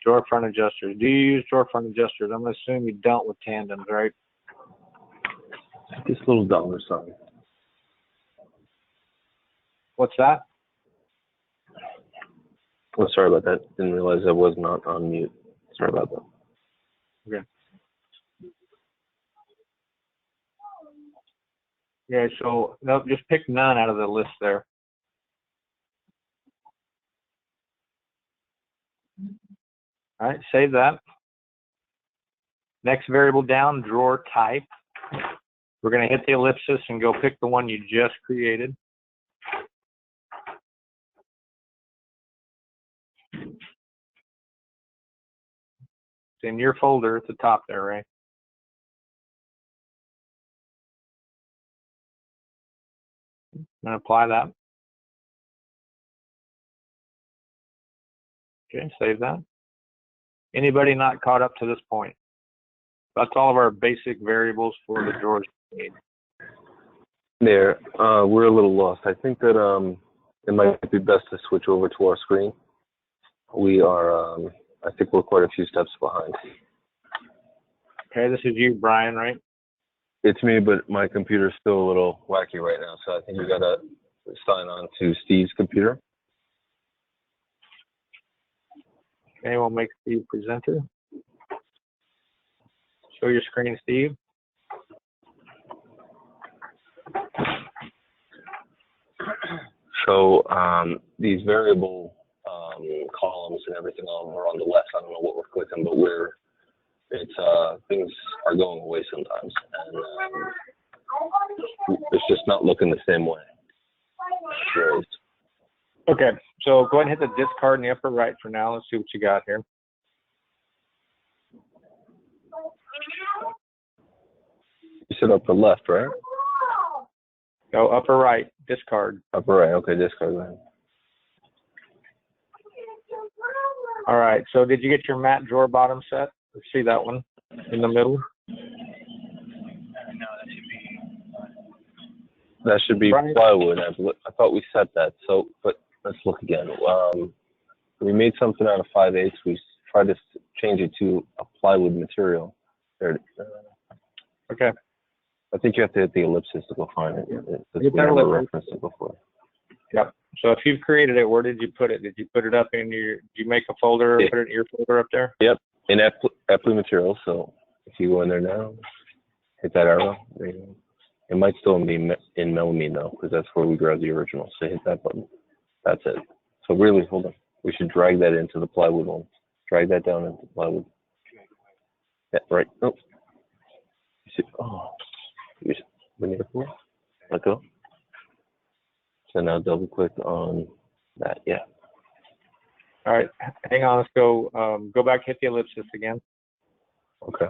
Drawer front adjusters. Do you use drawer front adjusters? I'm going to assume you don't with tandems, right? This little dollar sign. What's that? Oh, sorry about that. Didn't realize I was not on mute. Sorry about that. Okay. Yeah, so nope, just pick none out of the list there. All right, save that. Next variable down, drawer type. We're going to hit the ellipsis and go pick the one you just created. It's in your folder at the top there, Ray. I'm going to apply that. Okay, save that. Anybody not caught up to this point? That's all of our basic variables for the drawers. There, we're a little lost. I think that it might be best to switch over to our screen. We are, I think we're quite a few steps behind. Okay, this is you, Brian, right? It's me, but my computer's still a little wacky right now, so I think we gotta sign on to Steve's computer. Okay, we'll make Steve presenter. Show your screen, Steve. So these variable columns and everything are on the left. I don't know what we're clicking, but things are going away sometimes, and it's just not looking the same way. Sure. Okay, so go ahead and hit the discard in the upper right for now. Let's see what you got here. You said upper left, right? Go upper right, discard. Upper right, okay, discard then. All right, so did you get your mat drawer bottom set? Let's see that one in the middle. No, That should be Right. plywood. I thought we set that, so, but let's look again. We made something out of 5/8. We tried to change it to a plywood material. There. Okay. I think you have to hit the ellipsis to go find it. That's Hit that never ellipsis. referenced it before. Yep. So if you've created it, where did you put it? Did you put it up in your, did you make a folder or Yeah. put it in your folder up there? Yep, in Epley materials. So if you go in there now, hit that arrow. There you go. It might still be in Melamine though, because that's where we grabbed the original. So hit that button. That's it. So really, hold on. We should drag that into the plywood one. Drag that down into plywood. Yeah, right. Oh. You see, oh. Let go. So now double click on that. Yeah. All right, hang on, let's go back, hit the ellipsis again. Okay.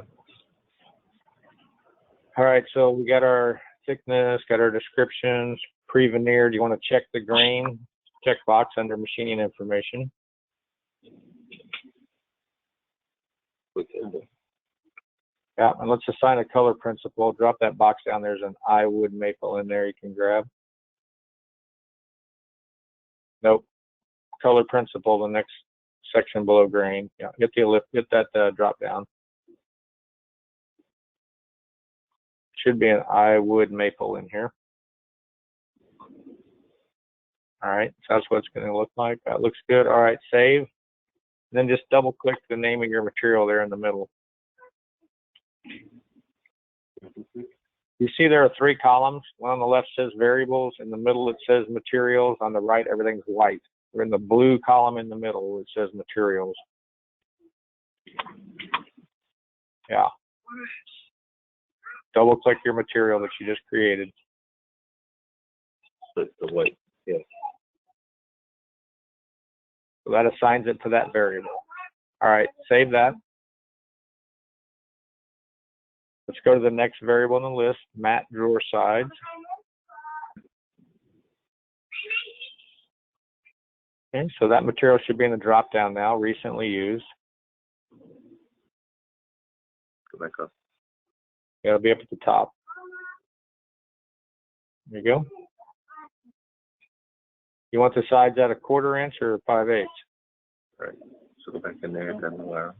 All right, so we got our thickness, got our descriptions, pre-veneered. You want to check the grain, check box under machining information. Yeah, and let's assign a color principle. Drop that box down. There's an I wood maple in there you can grab. Nope. Color principle, the next section below grain. Yeah, hit that drop down. Should be an I wood maple in here. All right, so that's what it's going to look like. That looks good. All right, save. Then just double click the name of your material there in the middle. You see there are 3 columns. One on the left says variables. In the middle it says materials. On the right everything's white. We're in the blue column in the middle. It says materials. Yeah. Double click your material that you just created. The white. Yeah. So that assigns it to that variable. All right, save that. Let's go to the next variable in the list, mat drawer sides. Okay, so that material should be in the drop down now, recently used. Go back up. It'll be up at the top. There you go. You want the sides at 1/4 inch or 5/8? Right. So go back in there and then the wire.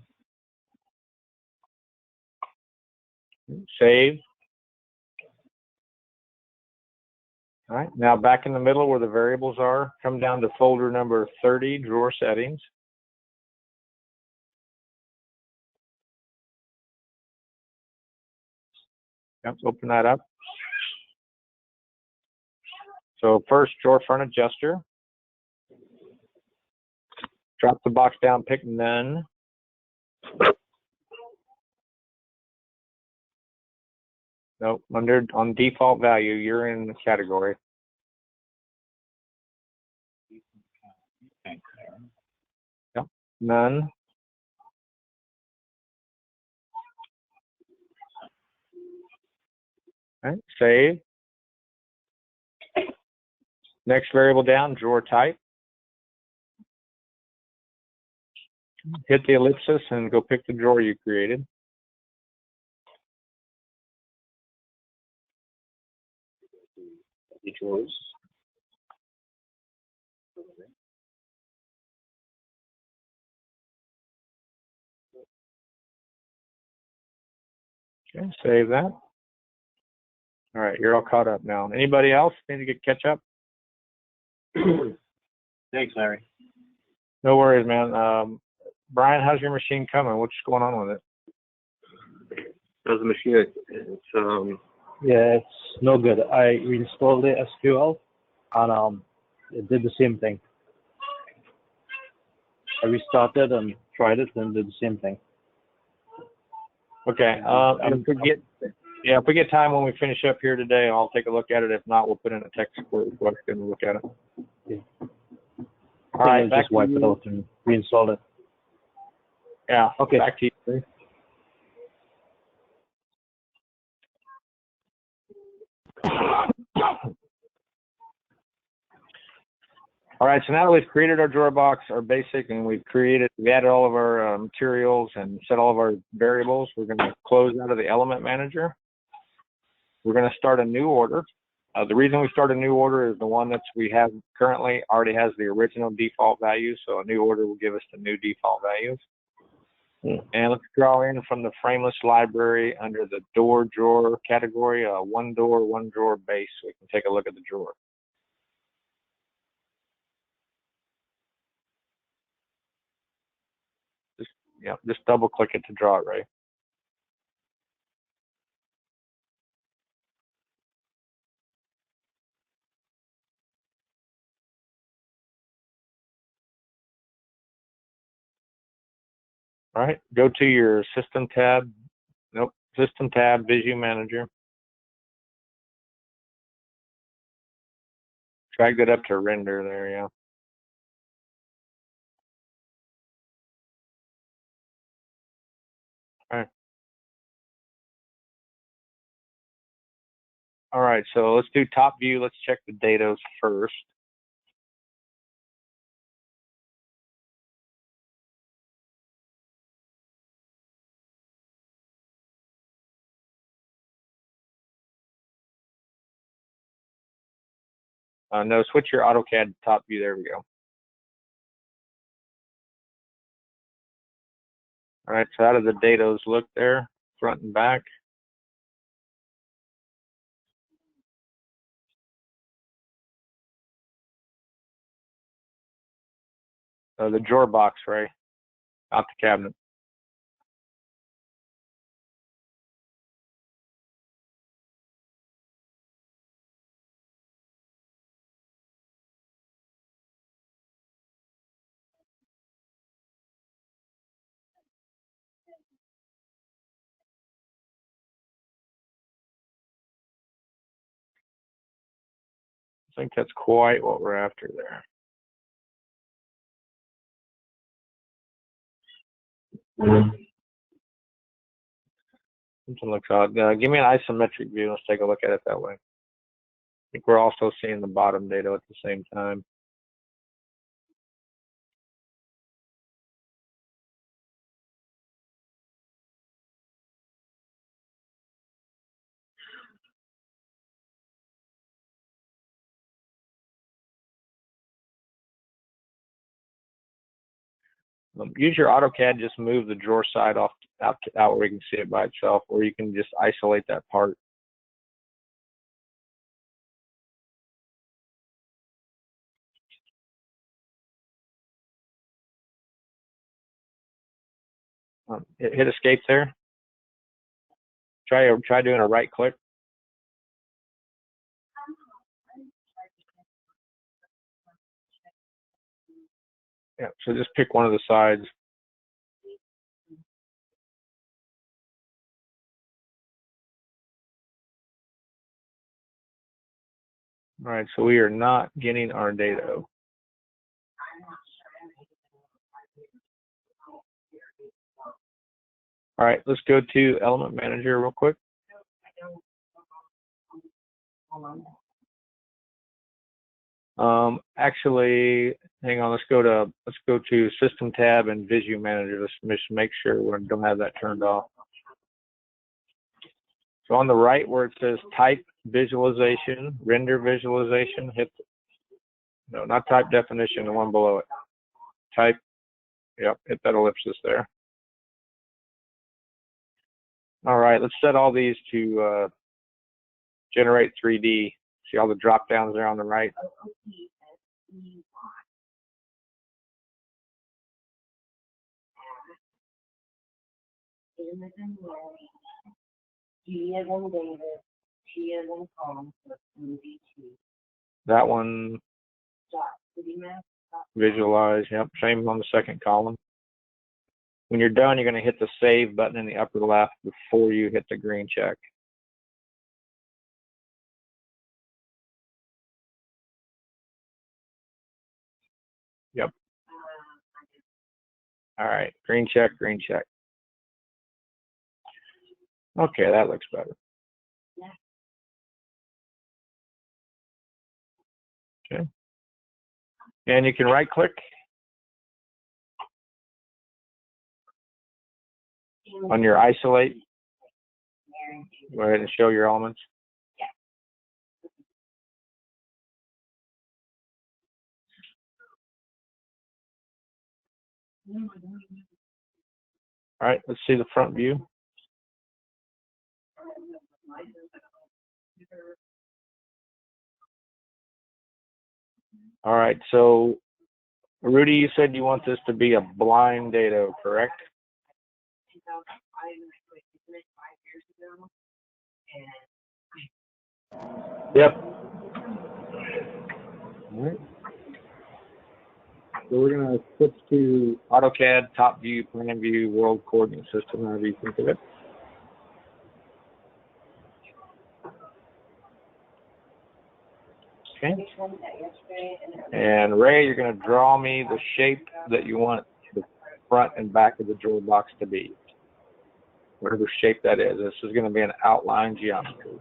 Save. All right, now back in the middle where the variables are, come down to folder number 30, drawer settings. Yep, open that up. So first, drawer front adjuster. Drop the box down, pick none. Nope, on default value, you're in the category. Yep, none. All right, save. Next variable down, drawer type. Hit the ellipsis and go pick the drawer you created. The drawers. Okay, save that. All right, you're all caught up now. Anybody else need to catch up? Thanks, Larry. No worries, man. Brian, how's your machine coming? What's going on with it? How's the machine? Yeah, it's no good. I reinstalled the SQL and it did the same thing. I restarted and tried it and did the same thing. Okay. If we get time when we finish up here today, I'll take a look at it. If not, we'll put in a text question and look at it. Yeah. All right, back just wipe it out and reinstall it. Yeah. Okay. Back to you. All right, so now that we've created our drawer box, our basic, and we've added all of our materials and set all of our variables, we're going to close out of the element manager. We're going to start a new order. The reason we start a new order is the one that we have currently already has the original default value, so a new order will give us the new default values. And let's draw in from the frameless library under the door drawer category, one drawer base, so we can take a look at the drawer. Just double click it to draw it right. All right, go to your System tab. Nope, System tab, Visu Manager. Drag that up to render there, yeah. All right. All right, so let's do top view. Let's check the datas first. No, switch your AutoCAD to top view. There we go. All right, so how do the datas look there, front and back? The drawer box, right? Not the cabinet. I think that's quite what we're after there. Something looks odd. Give me an isometric view. Let's take a look at it that way. I think we're also seeing the bottom data at the same time. Use your AutoCAD, just move the drawer side out where you can see it by itself, or you can just isolate that part. Hit escape there. Try doing a right click. Yeah, so just pick one of the sides. All right, so we are not getting our data. All right, let's go to Element Manager real quick. Actually, hang on. Let's go to System tab and Visu Manager. Let's just make sure we don't have that turned off. So on the right where it says Type Visualization, Render Visualization, no, not Type Definition, the one below it. Type, yep, hit that ellipsis there. All right, let's set all these to Generate 3D. See all the drop downs there on the right? That one, visualize, yep, same on the second column. When you're done, you're going to hit the save button in the upper left before you hit the green check. Yep. All right, green check, green check. Okay, that looks better. Okay. And you can right click on your isolate. Go ahead and show your elements. All right, let's see the front view. All right, so Rudy, you said you want this to be a blind dado, correct? Yep. All right. So we're going to switch to AutoCAD, top view, plan view, world coordinate system, however you think of it. Okay. And Ray, you're going to draw me the shape that you want the front and back of the drill box to be. Whatever shape that is. This is going to be an outline geometry.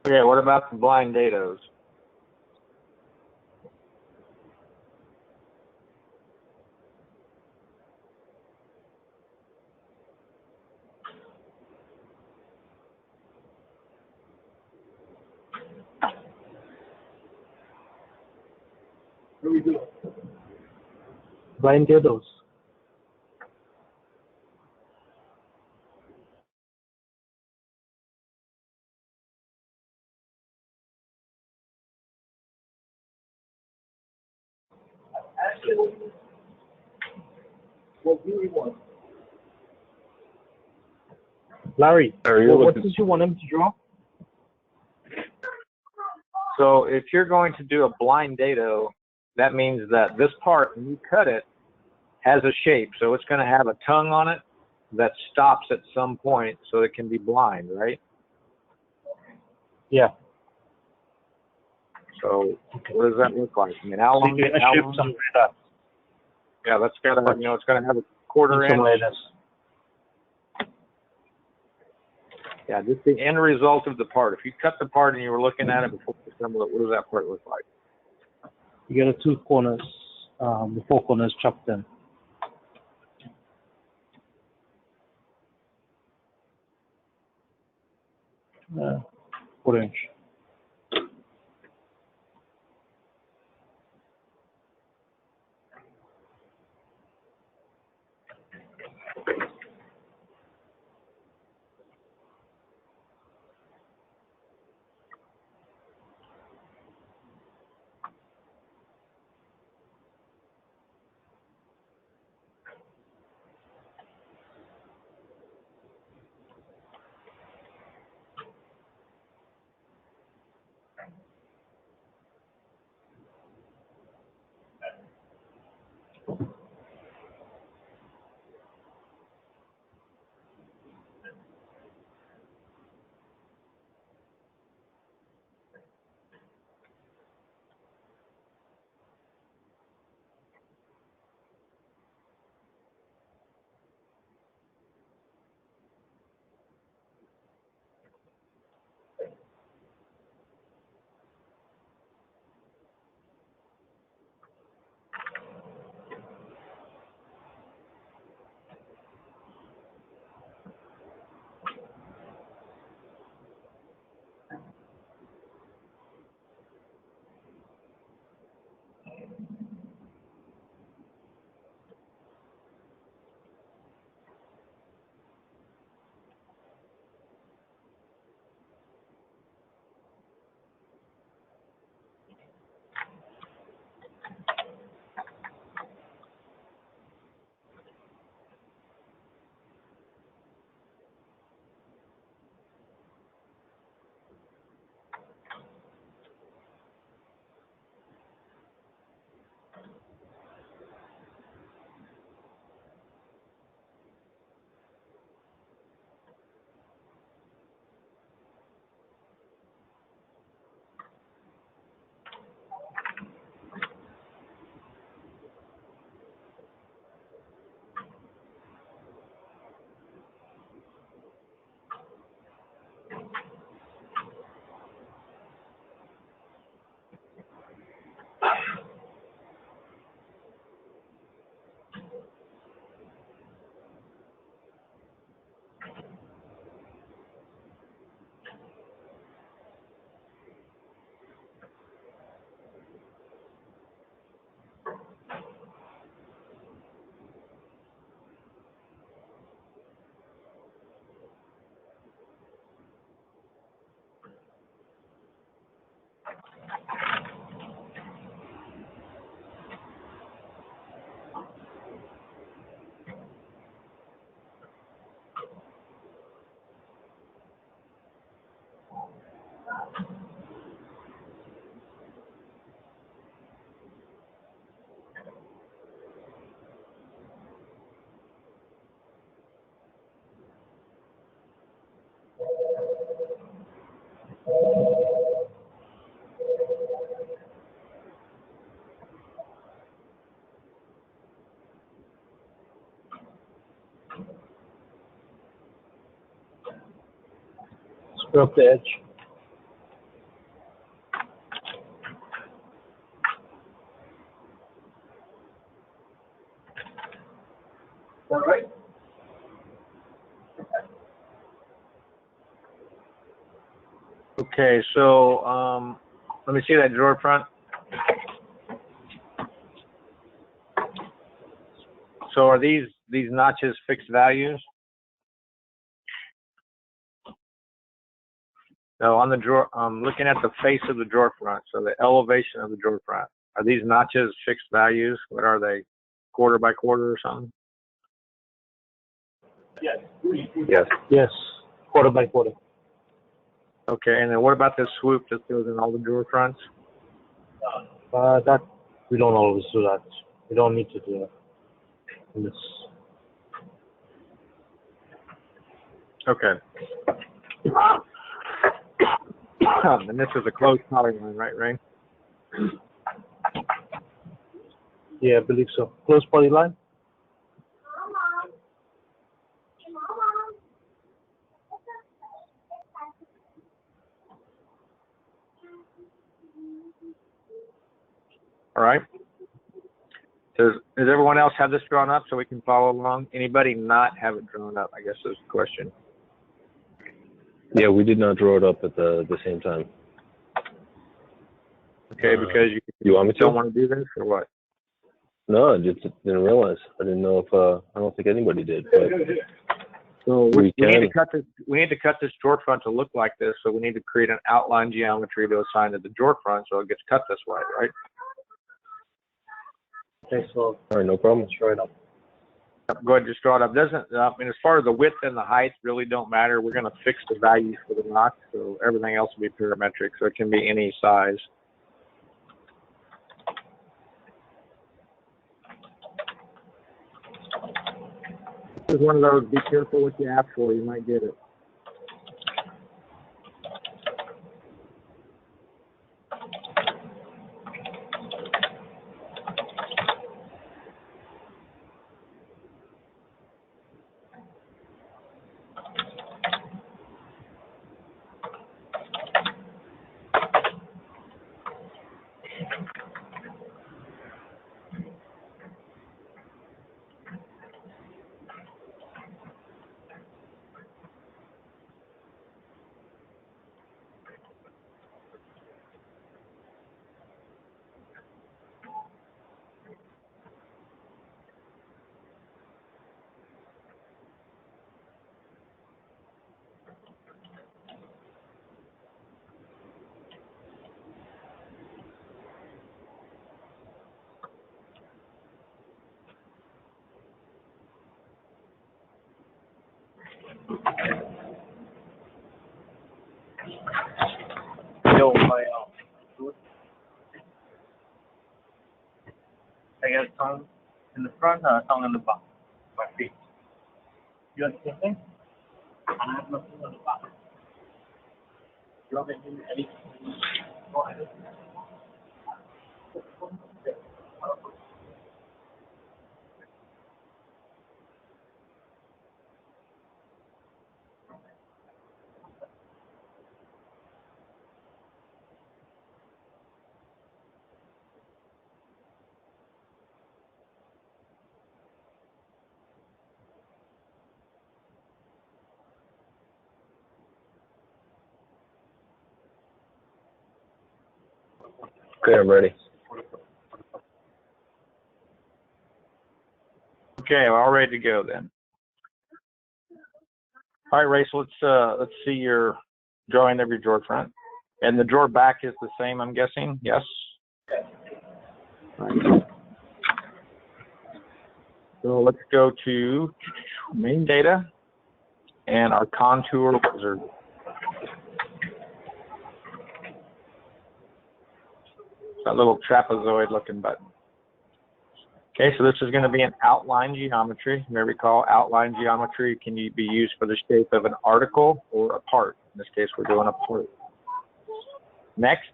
Okay, what about the blind dados? What do we do? Blind dados. What do we want? Larry, what did you want him to draw? So if you're going to do a blind dado, that means that this part, when you cut it, has a shape. So it's going to have a tongue on it that stops at some point so it can be blind, right? Yeah. So what does that look like? I mean, how long? Yeah, that's got to have, you know, it's going to have a quarter inch. Yeah, just the end result of the part. If you cut the part and you were looking at it before you assemble it, what does that part look like? You get 2 corners. The four corners chopped in. Uh, 4 inch. Screw up the edge. All right. Okay, so let me see that drawer front. So are these notches fixed values? No, on the drawer, looking at the face of the drawer front, so the elevation of the drawer front. Are these notches fixed values? What are they? Quarter by quarter or something? Yes. Yes. Yes, quarter by quarter. Okay, and then what about this swoop that goes in all the drawer fronts? That we don't always do that. We don't need to do that. In this. Okay. And this is a closed polyline, right, Ray? Yeah, I believe so. Close polyline. All right. Does everyone else have this drawn up so we can follow along? Anybody not have it drawn up, I guess is the question. Yeah, we did not draw it up at the same time. Okay, because you want me to? Don't want to do this or what? No, I just didn't realize. I didn't know if I don't think anybody did. But So we need can. to cut this. We need to cut this drawer front to look like this. So we need to create an outline geometry to assign to the drawer front, so it gets cut this way, right? Okay, so All right, no problem. draw it up. Go ahead, just draw it up. Doesn't I mean, as far as the width and the height really don't matter. We're going to fix the values for the notch, so everything else will be parametric. So it can be any size. This is one of those. Be careful what you ask for. You might get it. Yo, my I got tongue in the front, tongue in the back. My feet. You understand me? I have nothing on the back. You want me to do anything? Go ahead. Okay, I'm ready. Okay, we're all ready to go then. All right, Ray, so let's see your drawing of your drawer front. And the drawer back is the same, I'm guessing? Yes? All right. So let's go to main data and our contour wizard. That little trapezoid looking button. Okay, so this is going to be an outline geometry. You may recall outline geometry can be used for the shape of an article or a part. In this case, we're doing a part. Next.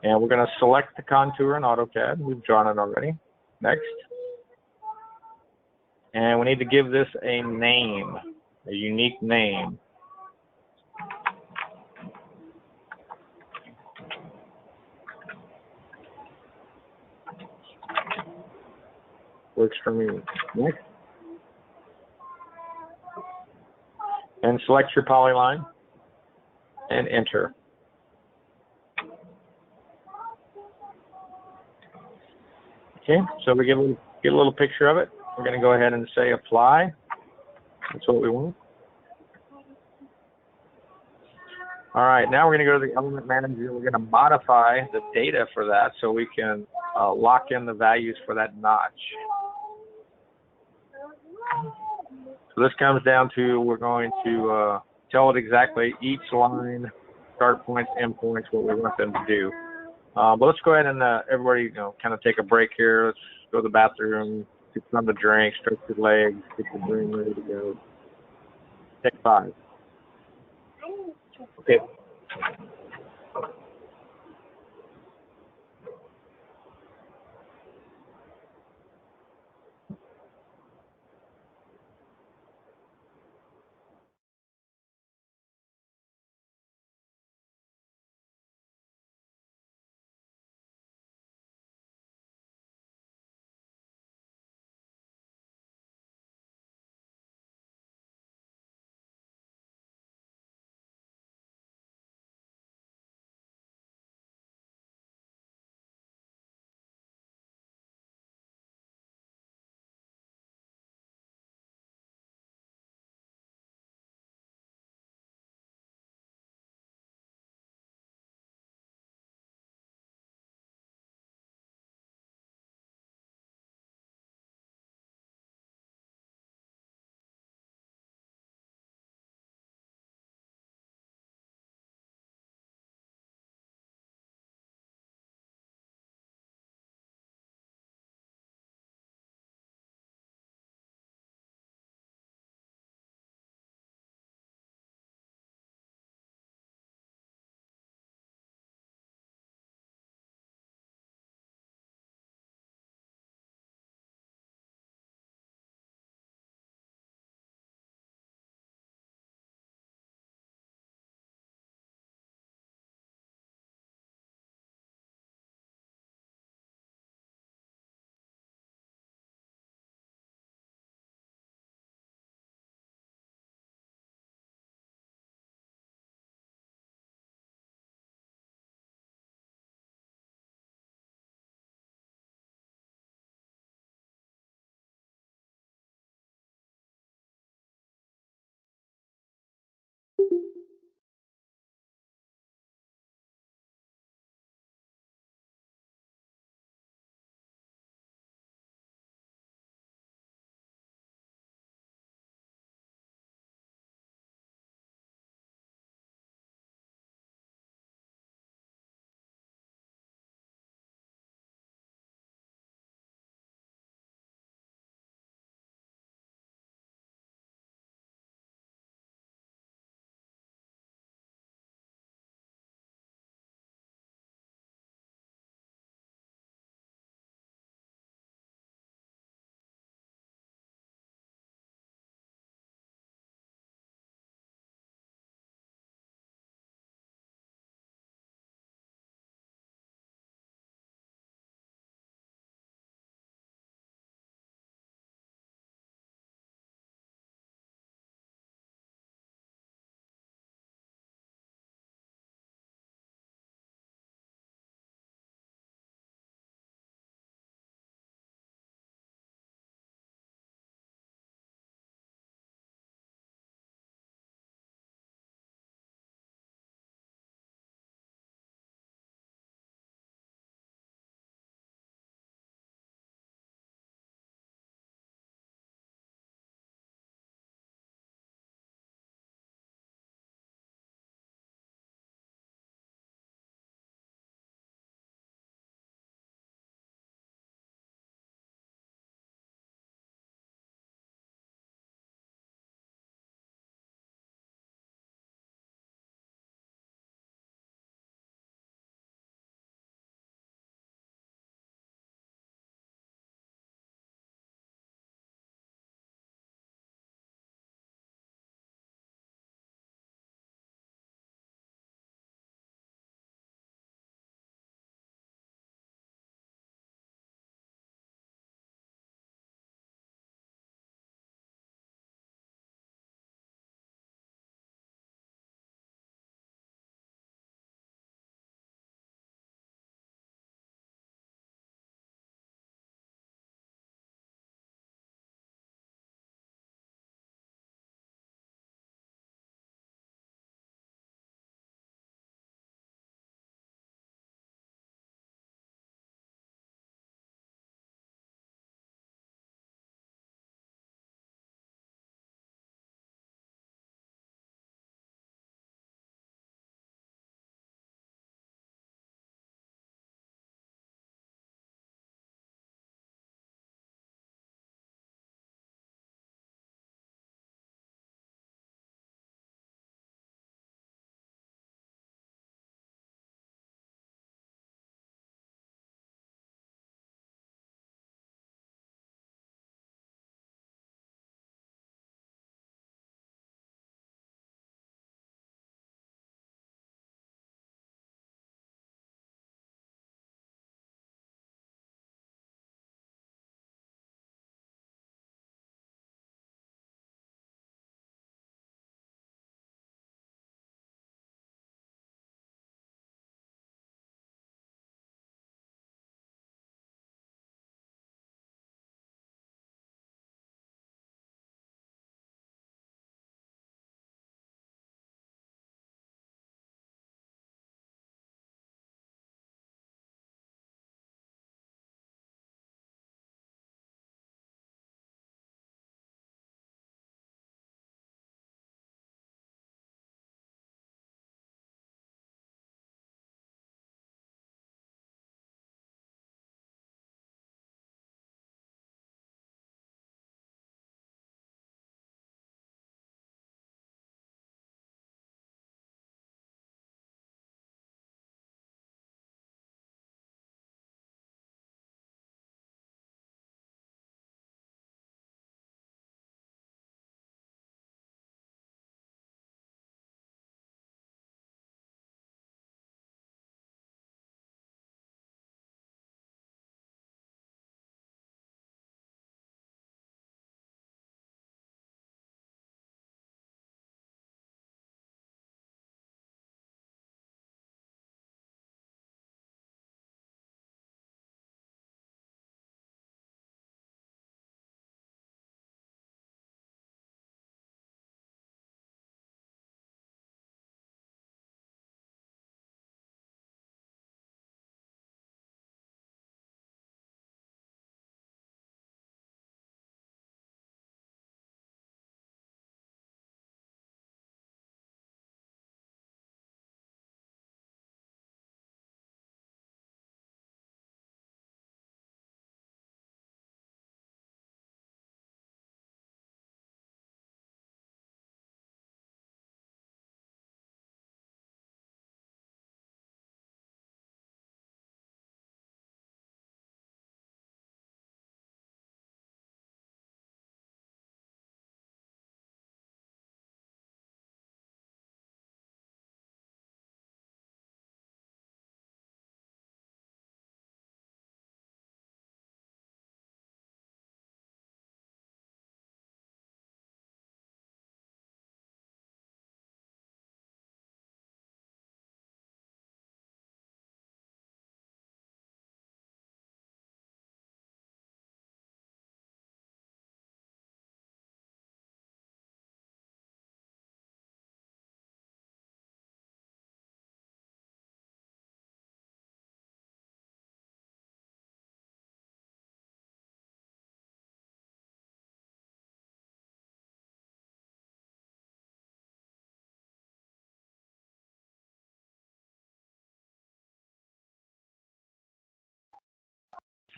And we're going to select the contour in AutoCAD. We've drawn it already. Next. And we need to give this a name, a unique name. Works for me. Next. And select your polyline and enter. Okay, so we get a little picture of it. We're going to go ahead and say apply. That's what we want. All right, now we're going to go to the element manager. We're going to modify the data for that so we can lock in the values for that notch. So this comes down to, we're going to tell it exactly each line, start points, end points, what we want them to do. But let's go ahead and everybody, kind of take a break here. Let's go to the bathroom, get something to drink, stretch your legs, get your brain ready to go. Take 5. Okay.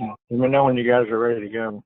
Let me know when you guys are ready to go.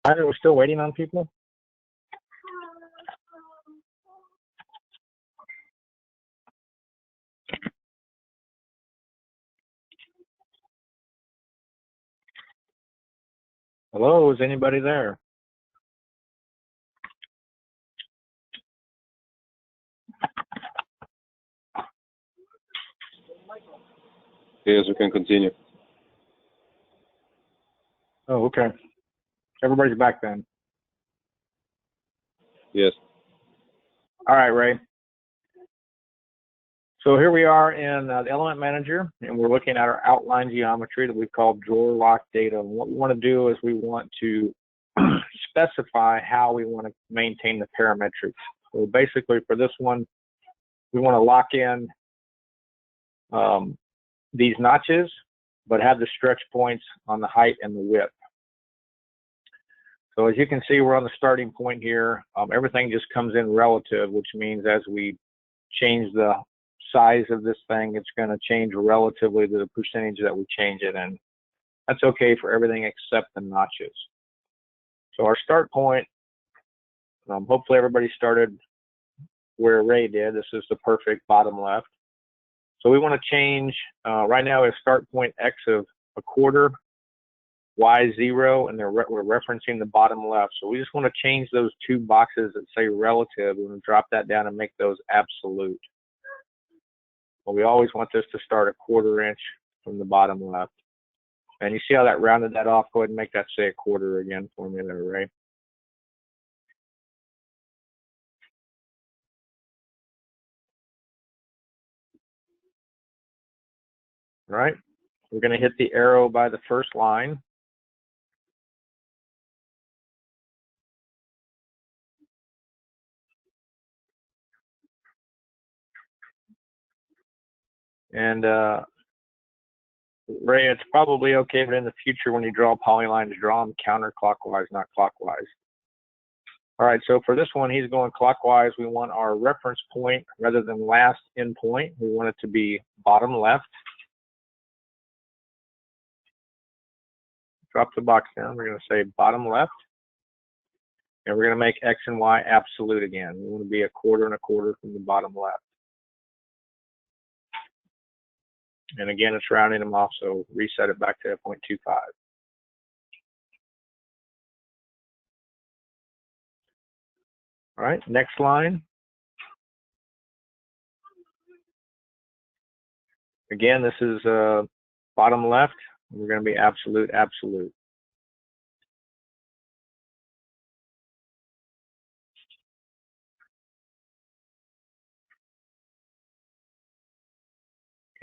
Are we still waiting on people? Hello, is anybody there? Yes, we can continue. Oh, okay. Everybody's back then. Yes. All right, Ray. So here we are in the Element Manager, and we're looking at our outline geometry that we've called drawer lock data. And what we want to do is we want to specify how we want to maintain the parametrics. So basically for this one, we want to lock in these notches, but have the stretch points on the height and the width. So as you can see, we're on the starting point here. Everything just comes in relative, which means as we change the size of this thing, it's going to change relatively to the percentage that we change it in. That's okay for everything except the notches. So our start point, hopefully everybody started where Ray did. This is the perfect bottom left. So we want to change, right now is start point X of 1/4, Y 0, and we're referencing the bottom left. So we just want to change those two boxes that say relative. We're going to drop that down and make those absolute. Well, we always want this to start 1/4 inch from the bottom left. And you see how that rounded that off? Go ahead and make that say 1/4 again for me there, Ray. All right, we're going to hit the arrow by the first line. And Ray, it's probably okay, but in the future when you draw polylines, draw them counterclockwise, not clockwise. All right, so for this one, he's going clockwise. We want our reference point rather than last end point. We want it to be bottom left. Drop the box down. We're going to say bottom left. And we're going to make X and Y absolute again. We want to be 1/4 and 1/4 from the bottom left. And again, it's rounding them off, so reset it back to 0.25. All right, next line. Again, this is bottom left. We're going to be absolute, absolute.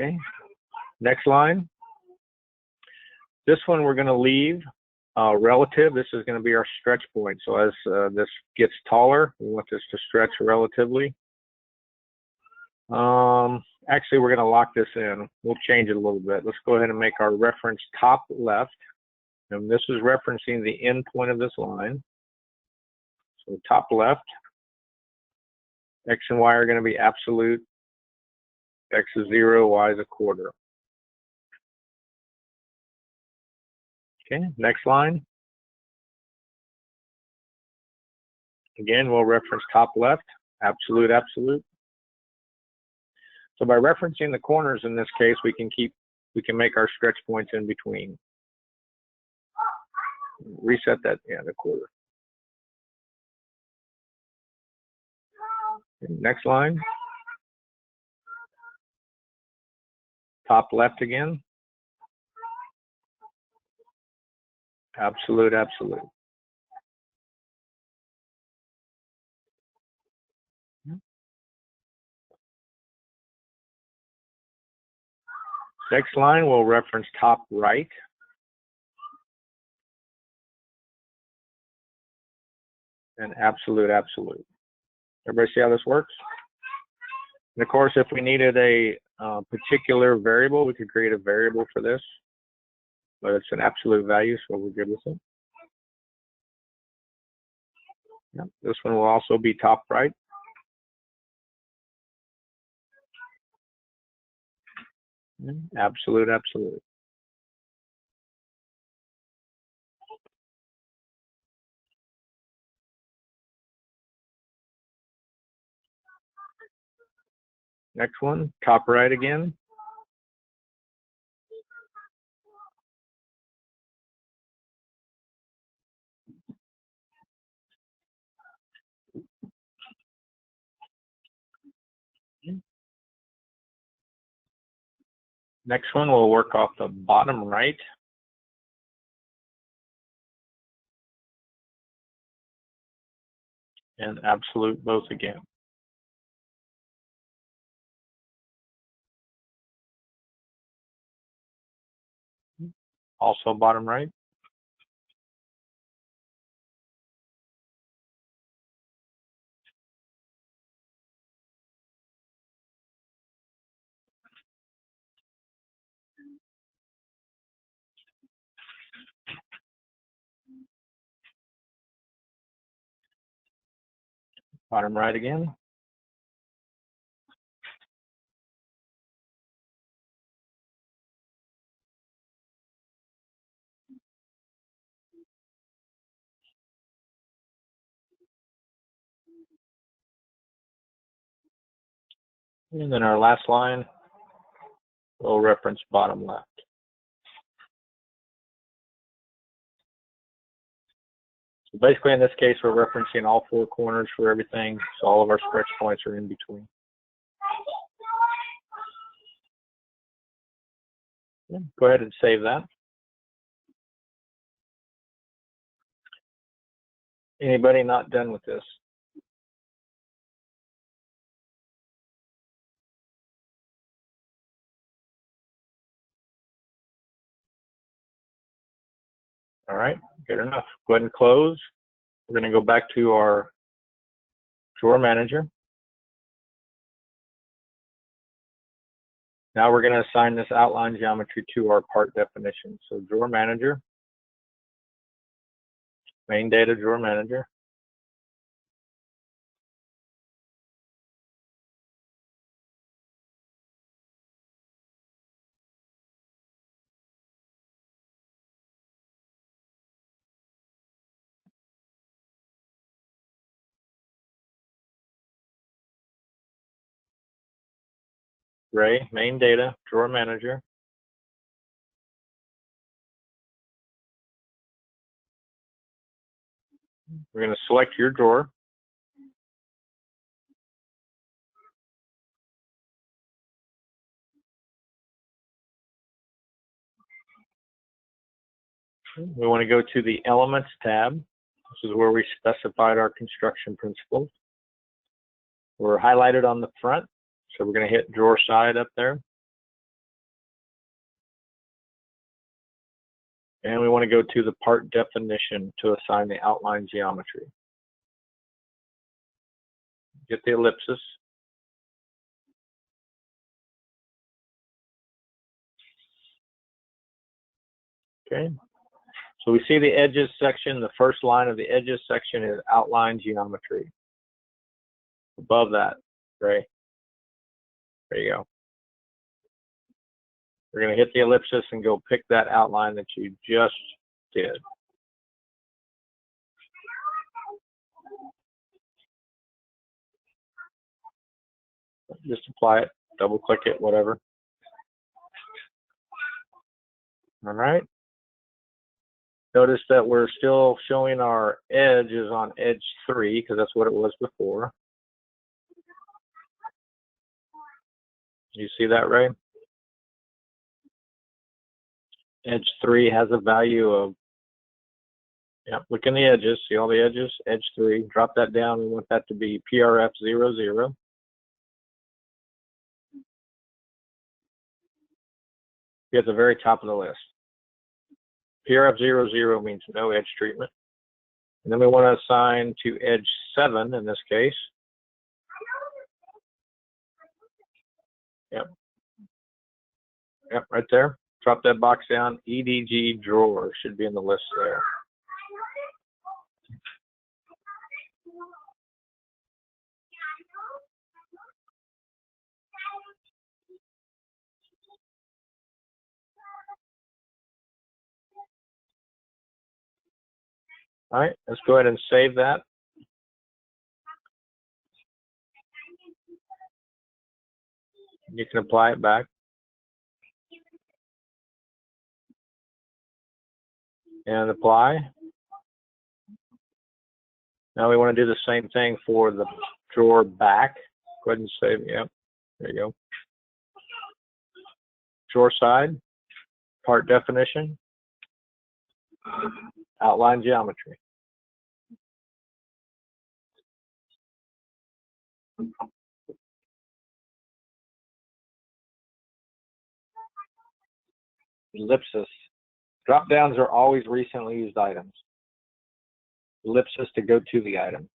Okay, next line. This one we're going to leave relative. This is going to be our stretch point. So as this gets taller, we want this to stretch relatively. Actually, we're going to lock this in. We'll change it a little bit. Let's go ahead and make our reference top left. And this is referencing the end point of this line. So top left. X and Y are going to be absolute. X is 0, Y is 1/4. Okay, next line. Again, we'll reference top left, absolute, absolute. So by referencing the corners in this case, we can make our stretch points in between. Reset that, yeah, the 1/4. Okay, next line. Top left again. Absolute, absolute. Next line, we'll reference top right. And absolute, absolute. Everybody see how this works? And of course, if we needed a particular variable, we could create a variable for this. But it's an absolute value, so we're good with it. Yep. This one will also be top right. Absolute, absolute. Next one, top right again. Next one, we'll work off the bottom right. And absolute both again. Also bottom right. Bottom right again. And then our last line, we'll reference bottom left. So basically, in this case, we're referencing all four corners for everything, so all of our stretch points are in between. Yeah, go ahead and save that. Anybody not done with this? All right, good enough. Go ahead and close. We're going to go back to our drawer manager. Now we're going to assign this outline geometry to our part definition. So drawer manager, main data drawer manager. Ray, main data drawer manager. We're going to select your drawer. We want to go to the Elements tab. This is where we specified our construction principles. We're highlighted on the front, so we're going to hit drawer side up there. And we want to go to the part definition to assign the outline geometry. Get the ellipsis. Okay. So we see the edges section. The first line of the edges section is outline geometry. Above that, right? There you go. We're going to hit the ellipsis and go pick that outline that you just did. Just apply it, double click it, whatever. All right. Notice that we're still showing our edge is on edge 3 because that's what it was before. You see that, Ray? Edge 3 has a value of, yeah, look in the edges, see all the edges? Edge 3, drop that down. We want that to be PRF 00. Be at the very top of the list. PRF 00 means no edge treatment. And then we want to assign to edge 7 in this case. Yep. Yep, right there. Drop that box down. EDG drawer should be in the list there. All right, let's go ahead and save that. You can apply it back. And apply. Now we want to do the same thing for the drawer back. Go ahead and save. Yep. There you go. Drawer side, part definition, outline geometry. Ellipsis. Drop downs are always recently used items. Ellipsis to go to the item.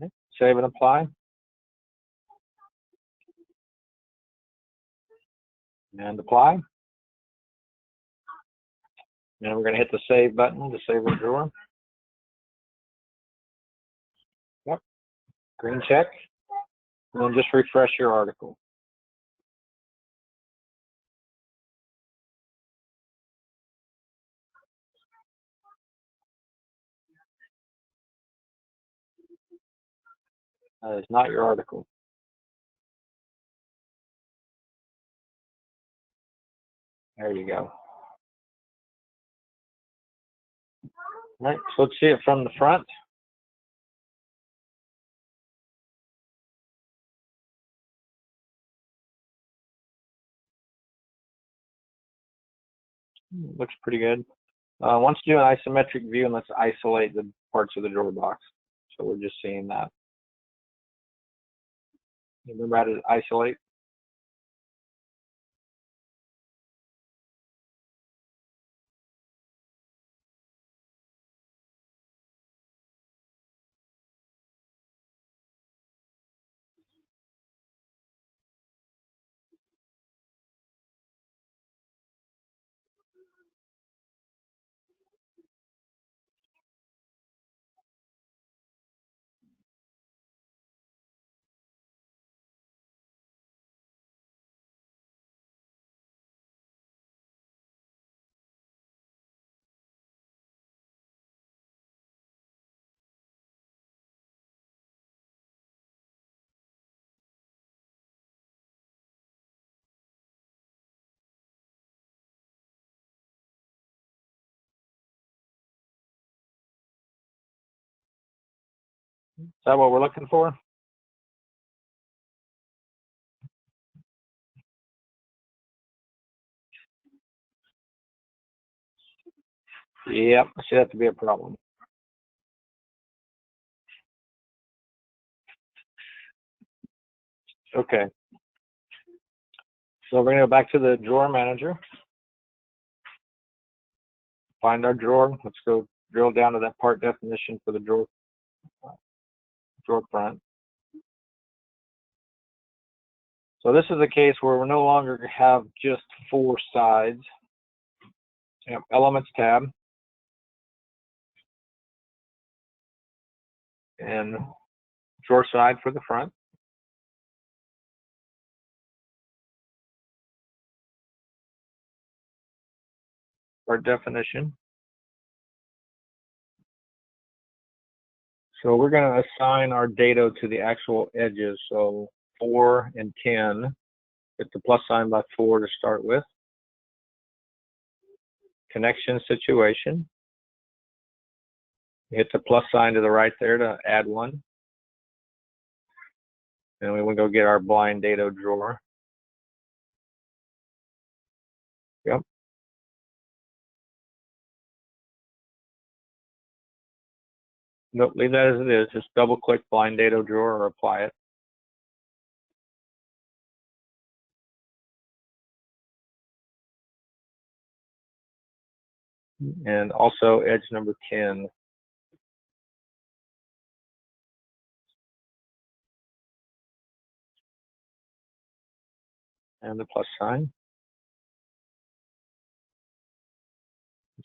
Okay. Save and apply. And apply. And we're going to hit the save button to save the drawer. Yep. Green check. And then just refresh your article. That is not your article. There you go. All right, so let's see it from the front. Looks pretty good. Once you do an isometric view, and let's isolate the parts of the drawer box. So we're just seeing that. Remember how to isolate? Is that what we're looking for? Yep, I see that to be a problem. Okay. So we're going to go back to the drawer manager. Find our drawer. Let's go drill down to that part definition for the drawer front. So this is a case where we no longer have just 4 sides. Yep, Elements tab. And drawer side for the front. Part definition. So we're going to assign our dado to the actual edges. So 4 and 10. Hit the plus sign by 4 to start with. Connection situation. Hit the plus sign to the right there to add one. And we will go get our blind dado drawer. Yep. Nope, leave that as it is. Just double click blind dado drawer or apply it. And also edge number 10. And the plus sign.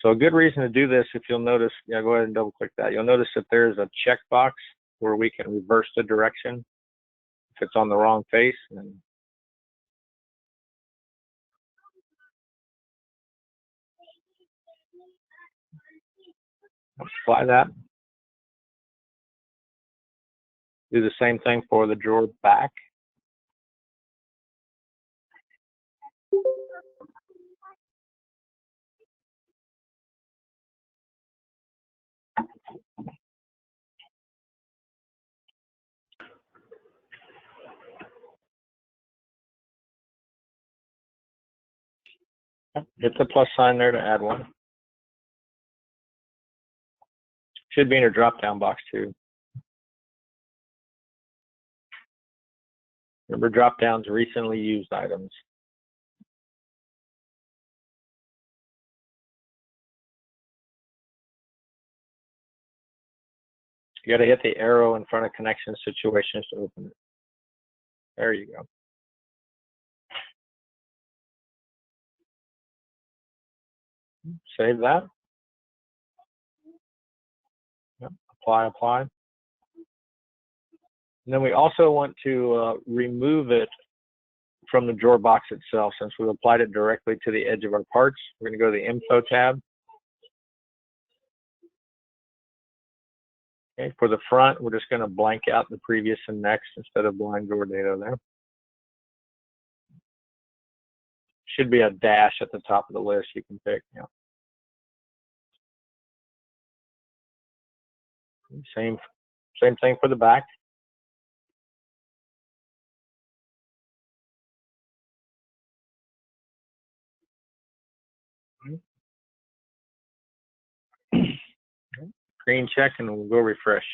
So a good reason to do this, if you'll notice, yeah, go ahead and double click that. You'll notice that there's a checkbox where we can reverse the direction if it's on the wrong face. And apply that. Do the same thing for the drawer back. Hit the plus sign there to add one. Should be in your drop-down box too. Remember, drop-downs, recently used items. You got to hit the arrow in front of connection situations to open it. There you go. Save that. Yep. Apply. And then we also want to remove it from the drawer box itself. Since we've applied it directly to the edge of our parts, we're going to go to the Info tab. Okay, for the front, we're just going to blank out the previous and next instead of blind drawer data there. Should be a dash at the top of the list you can pick. Yeah. Same thing for the back. Screen check and we'll go refresh.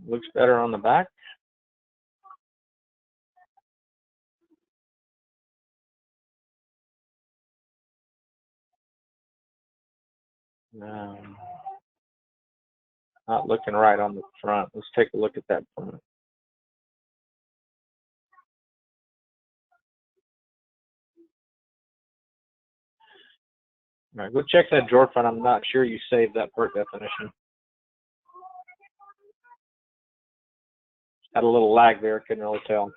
Looks better on the back. Not looking right on the front. Let's take a look at that front. All right, go check that drawer front. I'm not sure you saved that part definition. Had a little lag there, couldn't really tell.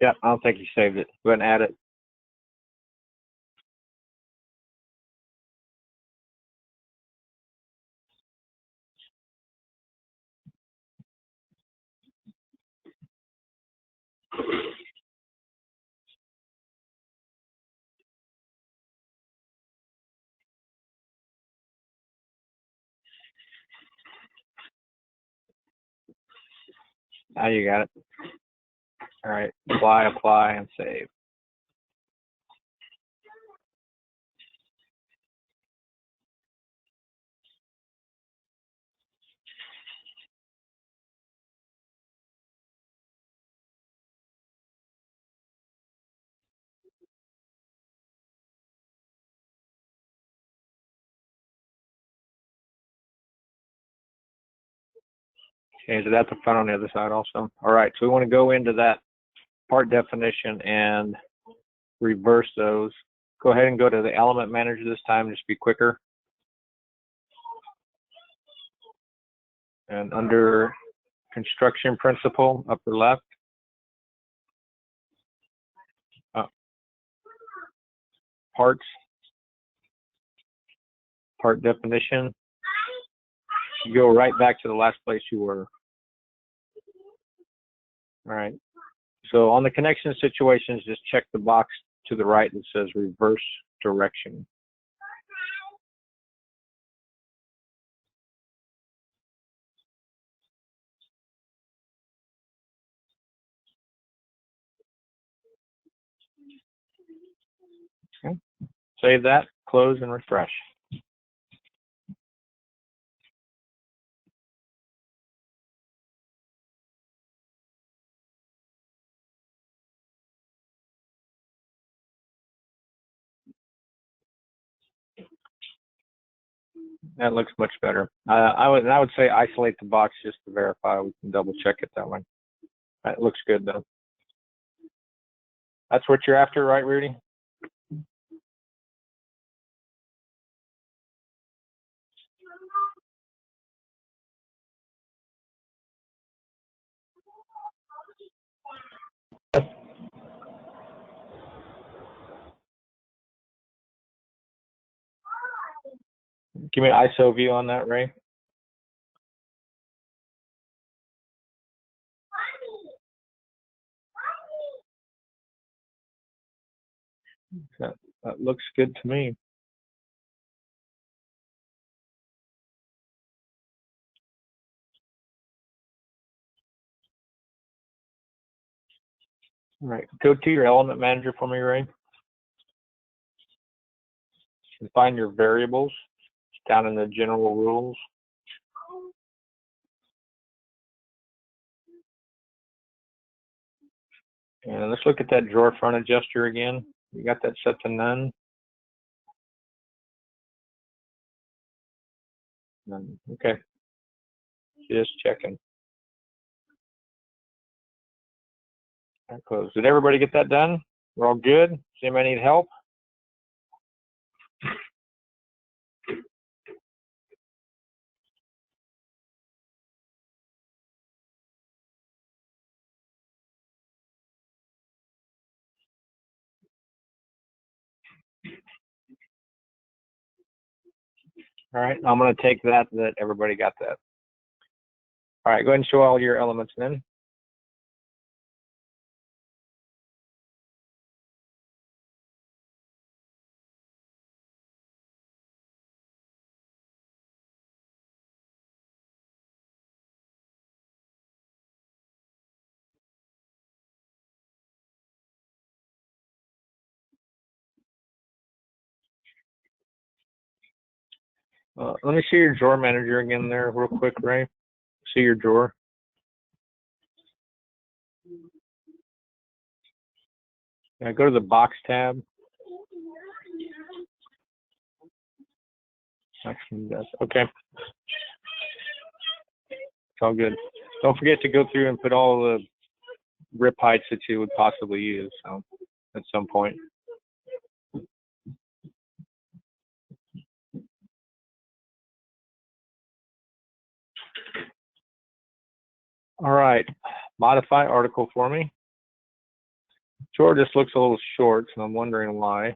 Yeah, I don't think you saved it. Go ahead and add it. Now you got it. All right, apply, and save. Change it at the front on the other side also. All right, so we want to go into that part definition and reverse those. Go ahead and go to the element manager this time, just be quicker. And under construction principle, upper left. Parts, part definition. You go right back to the last place you were. All right. So on the connection situations, just check the box to the right that says reverse direction. Okay. Save that, close, and refresh. That looks much better. I would say isolate the box just to verify. We can double check it that way. That looks good though. That's what you're after, right, Rudy? Give me an ISO view on that, Ray. That looks good to me. All right, go to your element manager for me, Ray. And find your variables down in the general rules. And let's look at that drawer front adjuster again. You got that set to none. None. Okay. Just checking. That close. Did everybody get that done? We're all good? Does anybody need help? All right, I'm going to take that everybody got that. All right, go ahead and show all your elements then. Let me see your drawer manager again there real quick, Ray. See your drawer. Yeah, go to the box tab. Okay. It's all good. Don't forget to go through and put all the rip heights that you would possibly use at some point. All right, modify article for me. Drawer just looks a little short, so I'm wondering why.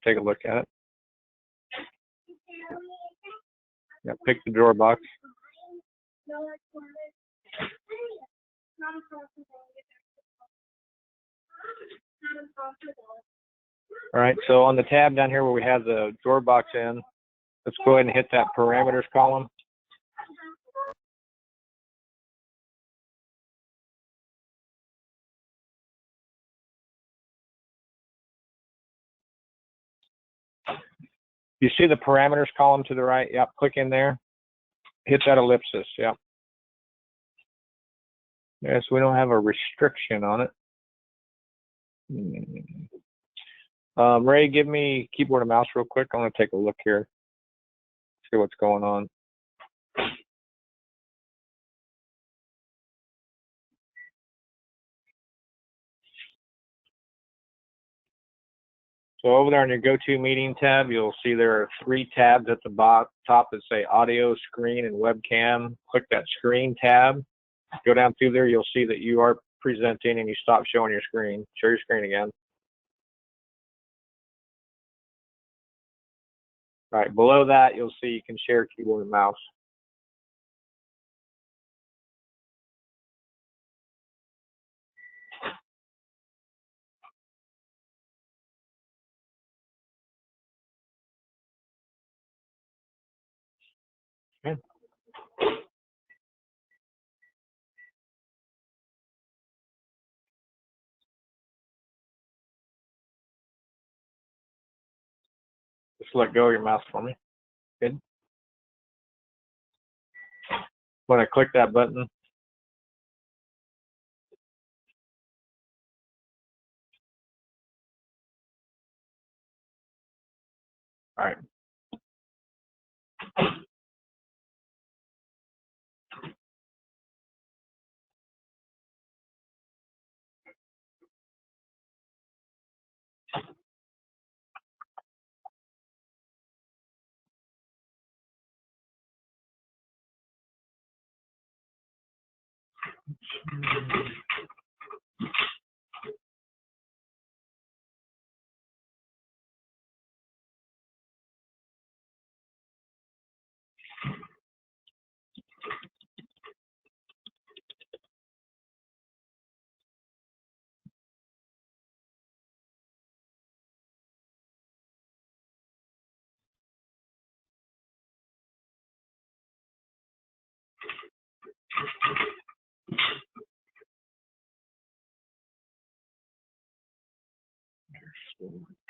Take a look at it. Yeah, pick the drawer box. All right, so on the tab down here where we have the drawer box in, let's go ahead and hit that parameters column. You see the parameters column to the right? Yep, click in there. Hit that ellipsis, yep. Yes, we don't have a restriction on it. Ray, give me keyboard and mouse real quick. I want to take a look here, see what's going on. So over there on your GoToMeeting tab, you'll see there are 3 tabs at the top that say audio, screen, and webcam. Click that screen tab. Go down through there, you'll see that you are presenting and you stop showing your screen. Show your screen again. All right, below that, you'll see you can share keyboard and mouse. Okay. Just let go of your mouse for me. Good. When I click that button, all right.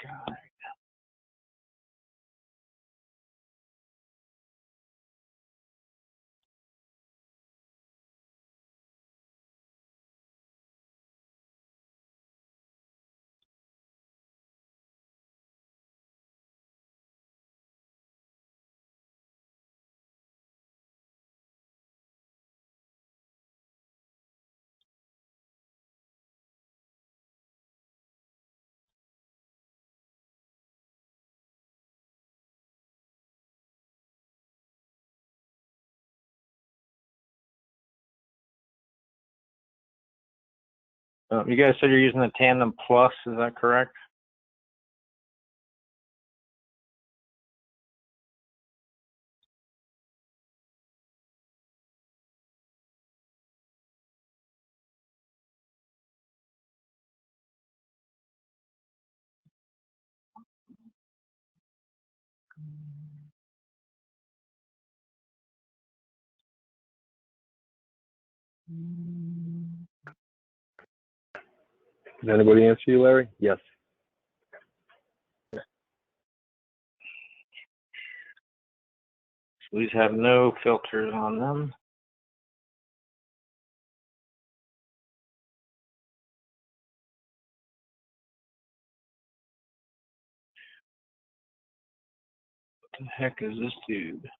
God. You guys said you're using the Tandem Plus, is that correct? Does anybody answer you, Larry? Yes. These have no filters on them. What the heck is this dude?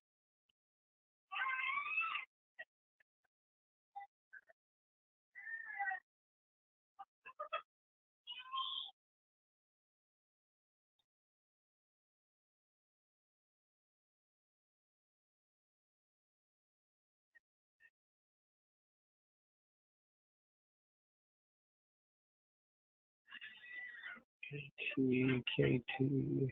KT.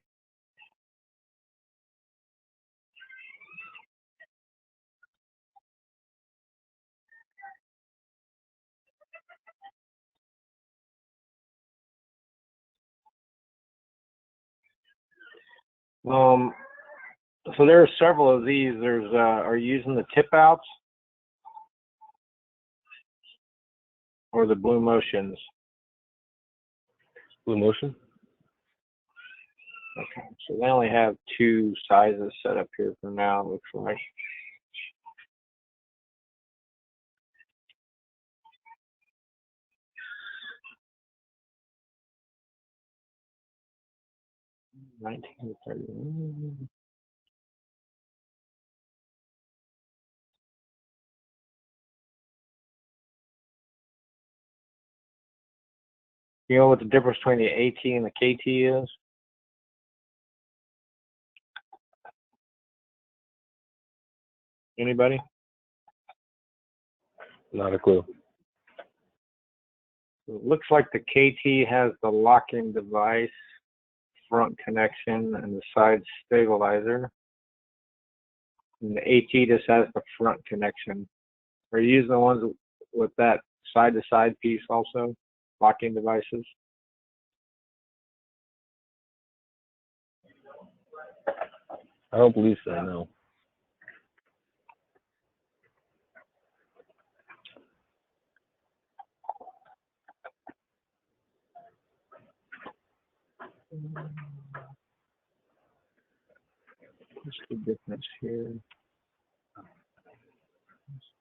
So there are several of these. There's are you using the tip outs or the Blue Motions? Blue Motion? Okay, so they only have two sizes set up here for now, it looks like. $19.30. You know what the difference between the AT and the KT is? Anybody? Not a clue. It looks like the KT has the locking device, front connection, and the side stabilizer. And the AT just has the front connection. Are you using the ones with that side-to-side piece also, locking devices? I don't believe so, no. What's the difference here?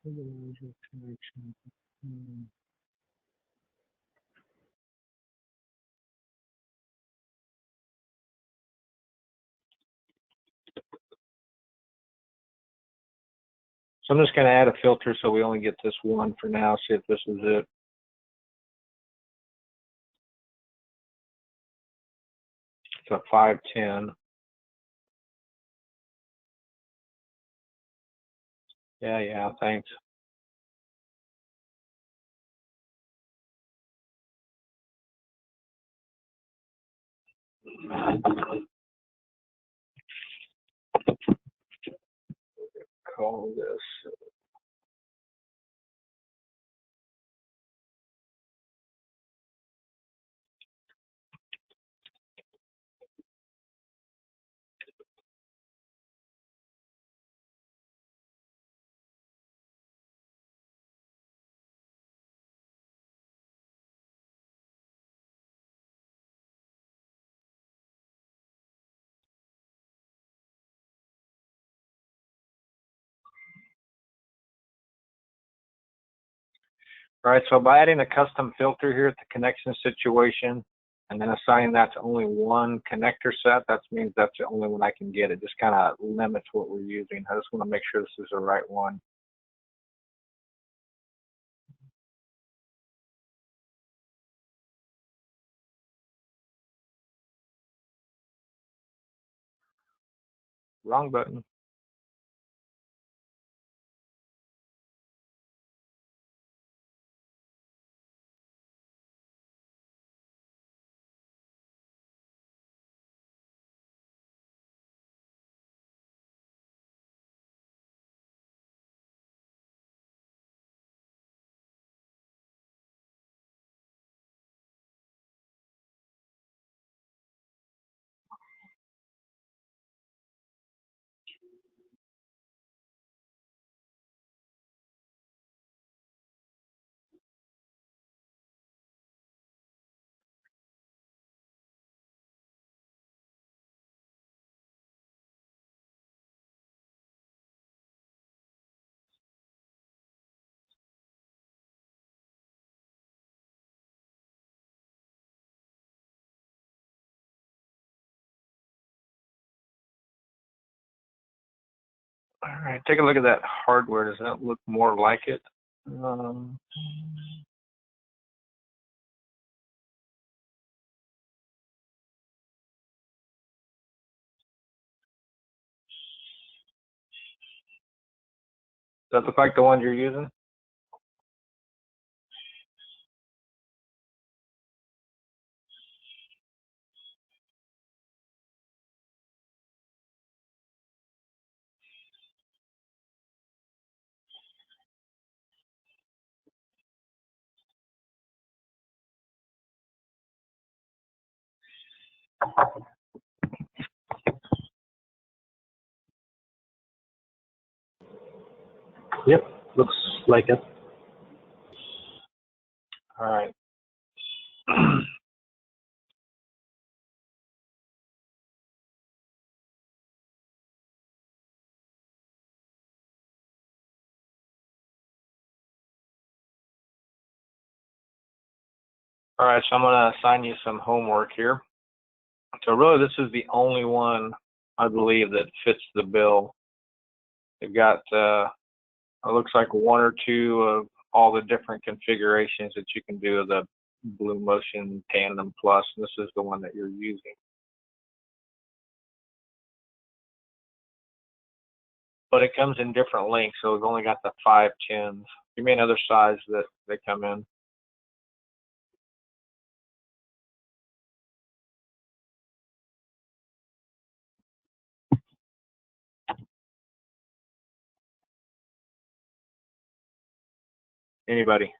Connection. So I'm just going to add a filter so we only get this one for now, see if this is it. It's a 510. Yeah, thanks. Call this. All right, so by adding a custom filter here at the connection situation and then assigning that to only one connector set, that means that's the only one I can get. It just kind of limits what we're using. I just want to make sure this is the right one. Wrong button. All right, take a look at that hardware. Does that look more like it? Does that look like the ones you're using? Yep, looks like it. All right. All right, so I'm going to assign you some homework here. So really, this is the only one I believe that fits the bill. They've got, it looks like one or two of all the different configurations that you can do of the Blue Motion Tandem Plus. And this is the one that you're using. But it comes in different lengths, so we've only got the 510s. Give me another size that they come in. Anybody?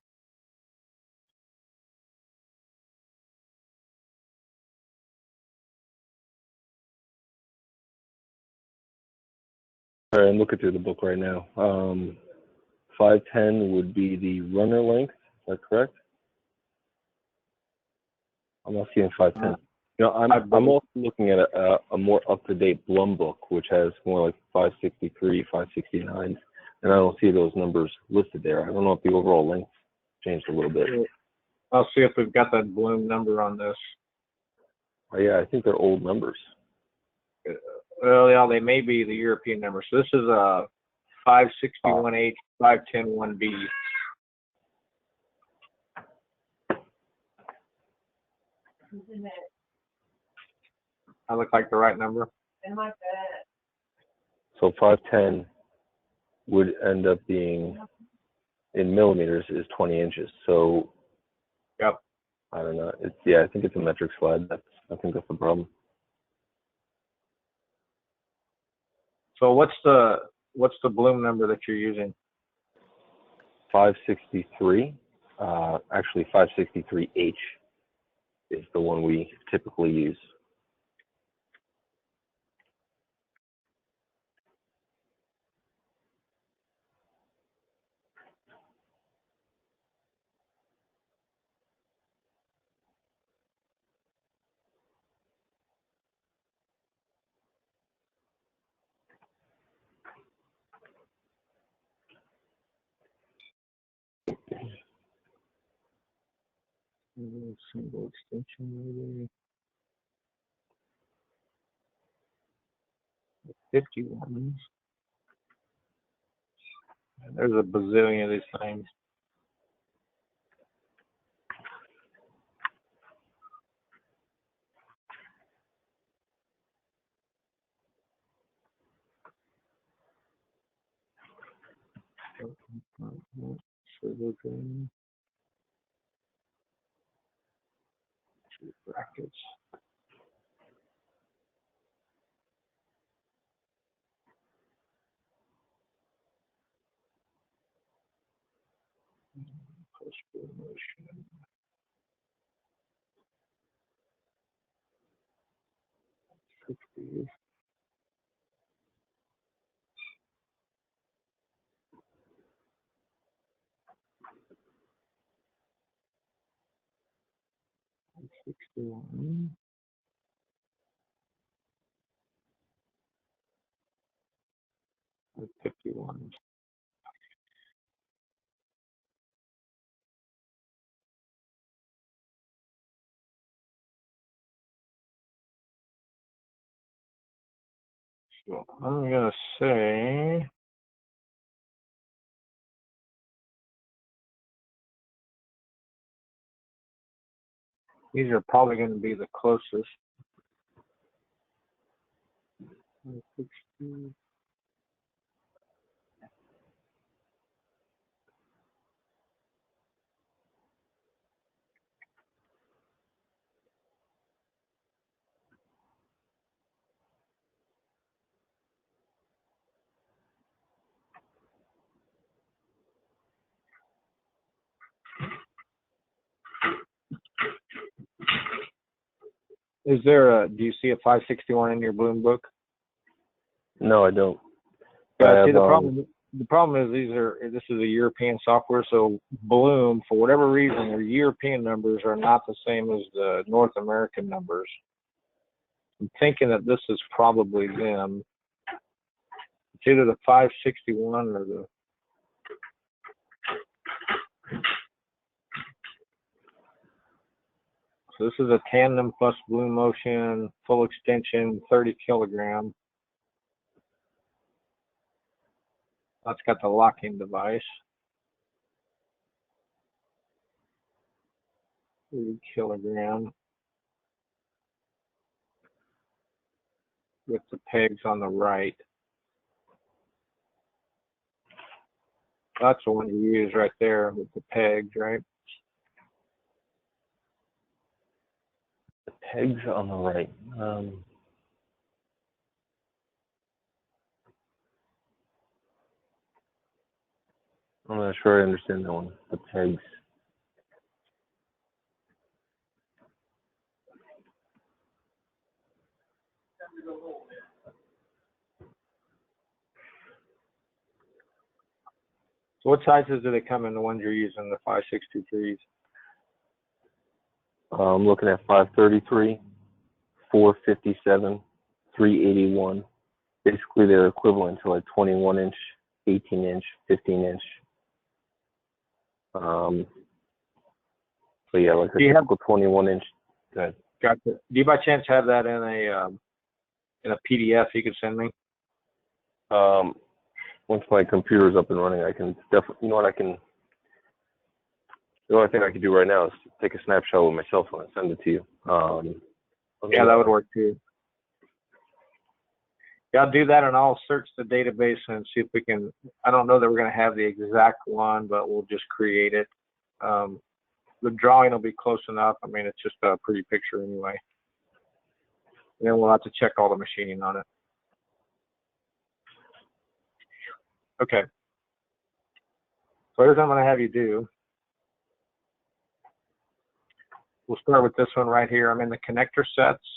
All right, I'm looking through the book right now. 510 would be the runner length. Is that correct? I'm not seeing 510. You know, I'm also looking at a more up-to-date Blum book, which has more like 563, 569, and I don't see those numbers listed there. I don't know if the overall length changed a little bit. I'll see if we've got that Bloom number on this. Oh, yeah, I think they're old numbers. Well, yeah, they may be the European number. So this is a 561H, 5101B. I look like the right number. So 510 would end up being, in millimeters, is 20 inches. So, yep. I don't know. I think it's a metric slide. I think that's the problem. So what's the Bloom number that you're using? 563. Actually, 563H is the one we typically use. Single extension maybe. 51. And there's a bazillion of these things. Silver green. Two brackets. Post motion. $61. 51. So I'm gonna say these are probably going to be the closest. 60. Is there do you see a 561 in your Bloom book? No, I don't. Yeah, see, the problem is this is a European software, so Bloom, for whatever reason, their European numbers are not the same as the North American numbers. I'm thinking that this is probably them. It's either the 561 or the. So this is a tandem plus Bloom motion, full extension, 30 kilogram. That's got the locking device. 30 kilogram. With the pegs on the right. That's the one you use right there with the pegs, right? The pegs on the right. I'm not sure I understand that one. The pegs. So what sizes do they come in, the ones you're using, the 563s? I'm looking at 533 457, 381. Basically, they're equivalent to like 21 inch, 18 inch, 15 inch. So yeah, like a typical 21 inch. Go ahead. Gotcha. Do you by chance have that in a PDF you could send me? Once my computer's up and running, I can definitely, you know what I can, the only thing I can do right now is take a snapshot with my cell phone and send it to you. Yeah, that would work too. Yeah, I'll do that, and I'll search the database and see if we can, I don't know that we're going to have the exact one, but we'll just create it. The drawing will be close enough. I mean, it's just a pretty picture anyway. And then we'll have to check all the machining on it. Okay. So here's what I'm going to have you do. We'll start with this one right here. I'm in the connector sets,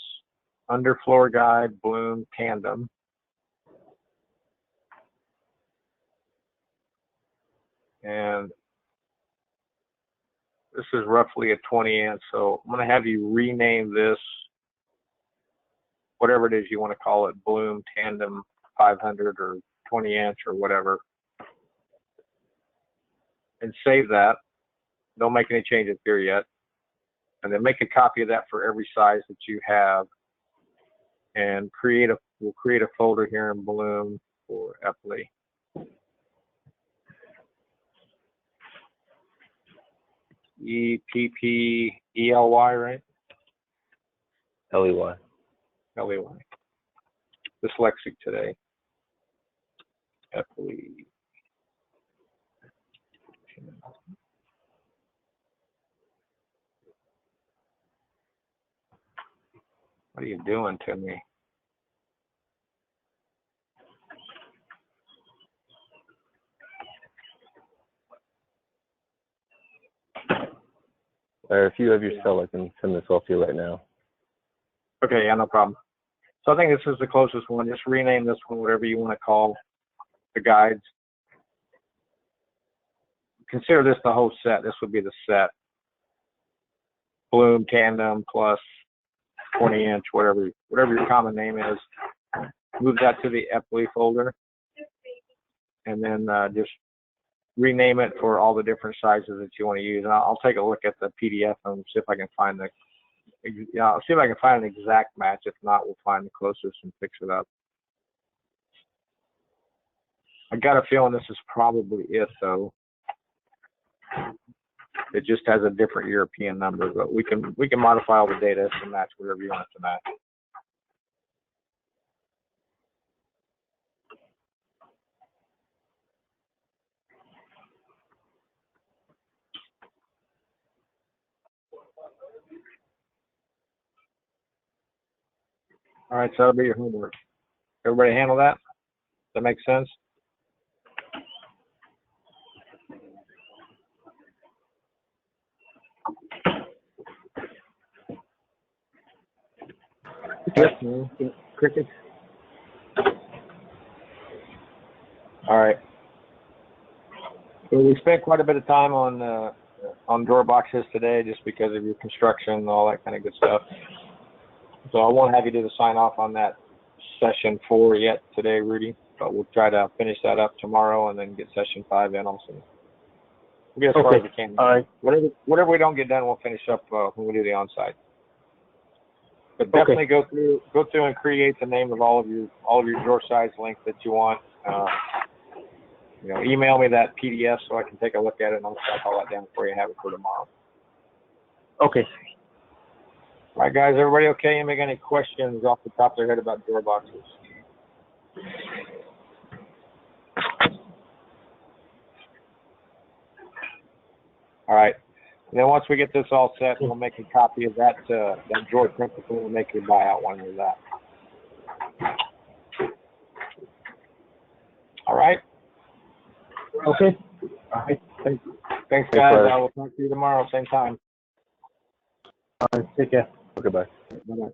underfloor guide, Bloom, tandem. And this is roughly a 20 inch. So I'm going to have you rename this, whatever it is you want to call it, Bloom, tandem, 500 or 20 inch or whatever. And save that. Don't make any changes here yet. And then make a copy of that for every size that you have. And we'll create a folder here in Bloom for Epley. E-P-P-E-L-Y, right? L-E-Y. L-E-Y. Dyslexic today. Epley. What are you doing to me? If you have your cell, I can send this off to you right now. Okay, yeah, no problem. So I think this is the closest one. Just rename this one whatever you want to call the guides. Consider this the whole set. This would be the set. Bloom, tandem, plus 20 inch, whatever your common name is. Move that to the Epley folder. And then just rename it for all the different sizes that you want to use. And I'll take a look at the PDF and see if I can find I'll see if I can find an exact match. If not, we'll find the closest and fix it up. I got a feeling this is probably it, though. It just has a different European number, but we can modify all the data to match whatever you want it to match. All right, so that'll be your homework. Everybody handle that? Does that make sense? Yes. Crickets. All right. So we spent quite a bit of time on door boxes today, just because of your construction and all that kind of good stuff. So I won't have you do the sign off on that session 4 yet today, Rudy, but we'll try to finish that up tomorrow and then get session 5 in also. We'll get as far as we can. All right. Whatever we don't get done, we'll finish up when we do the onsite. But definitely go through and create the name of all of your drawer size links that you want. Email me that PDF so I can take a look at it, and I'll type all that down for you and have it for tomorrow. Okay. All right, guys, everybody okay? You make any questions off the top of their head about door boxes? All right. And then once we get this all set, we'll make a copy of that drawer principle. We'll make your buyout one with that. All right. Okay. All right. Thanks, guys. I will talk to you tomorrow, same time. All right. Take care. Okay, bye. Bye-bye.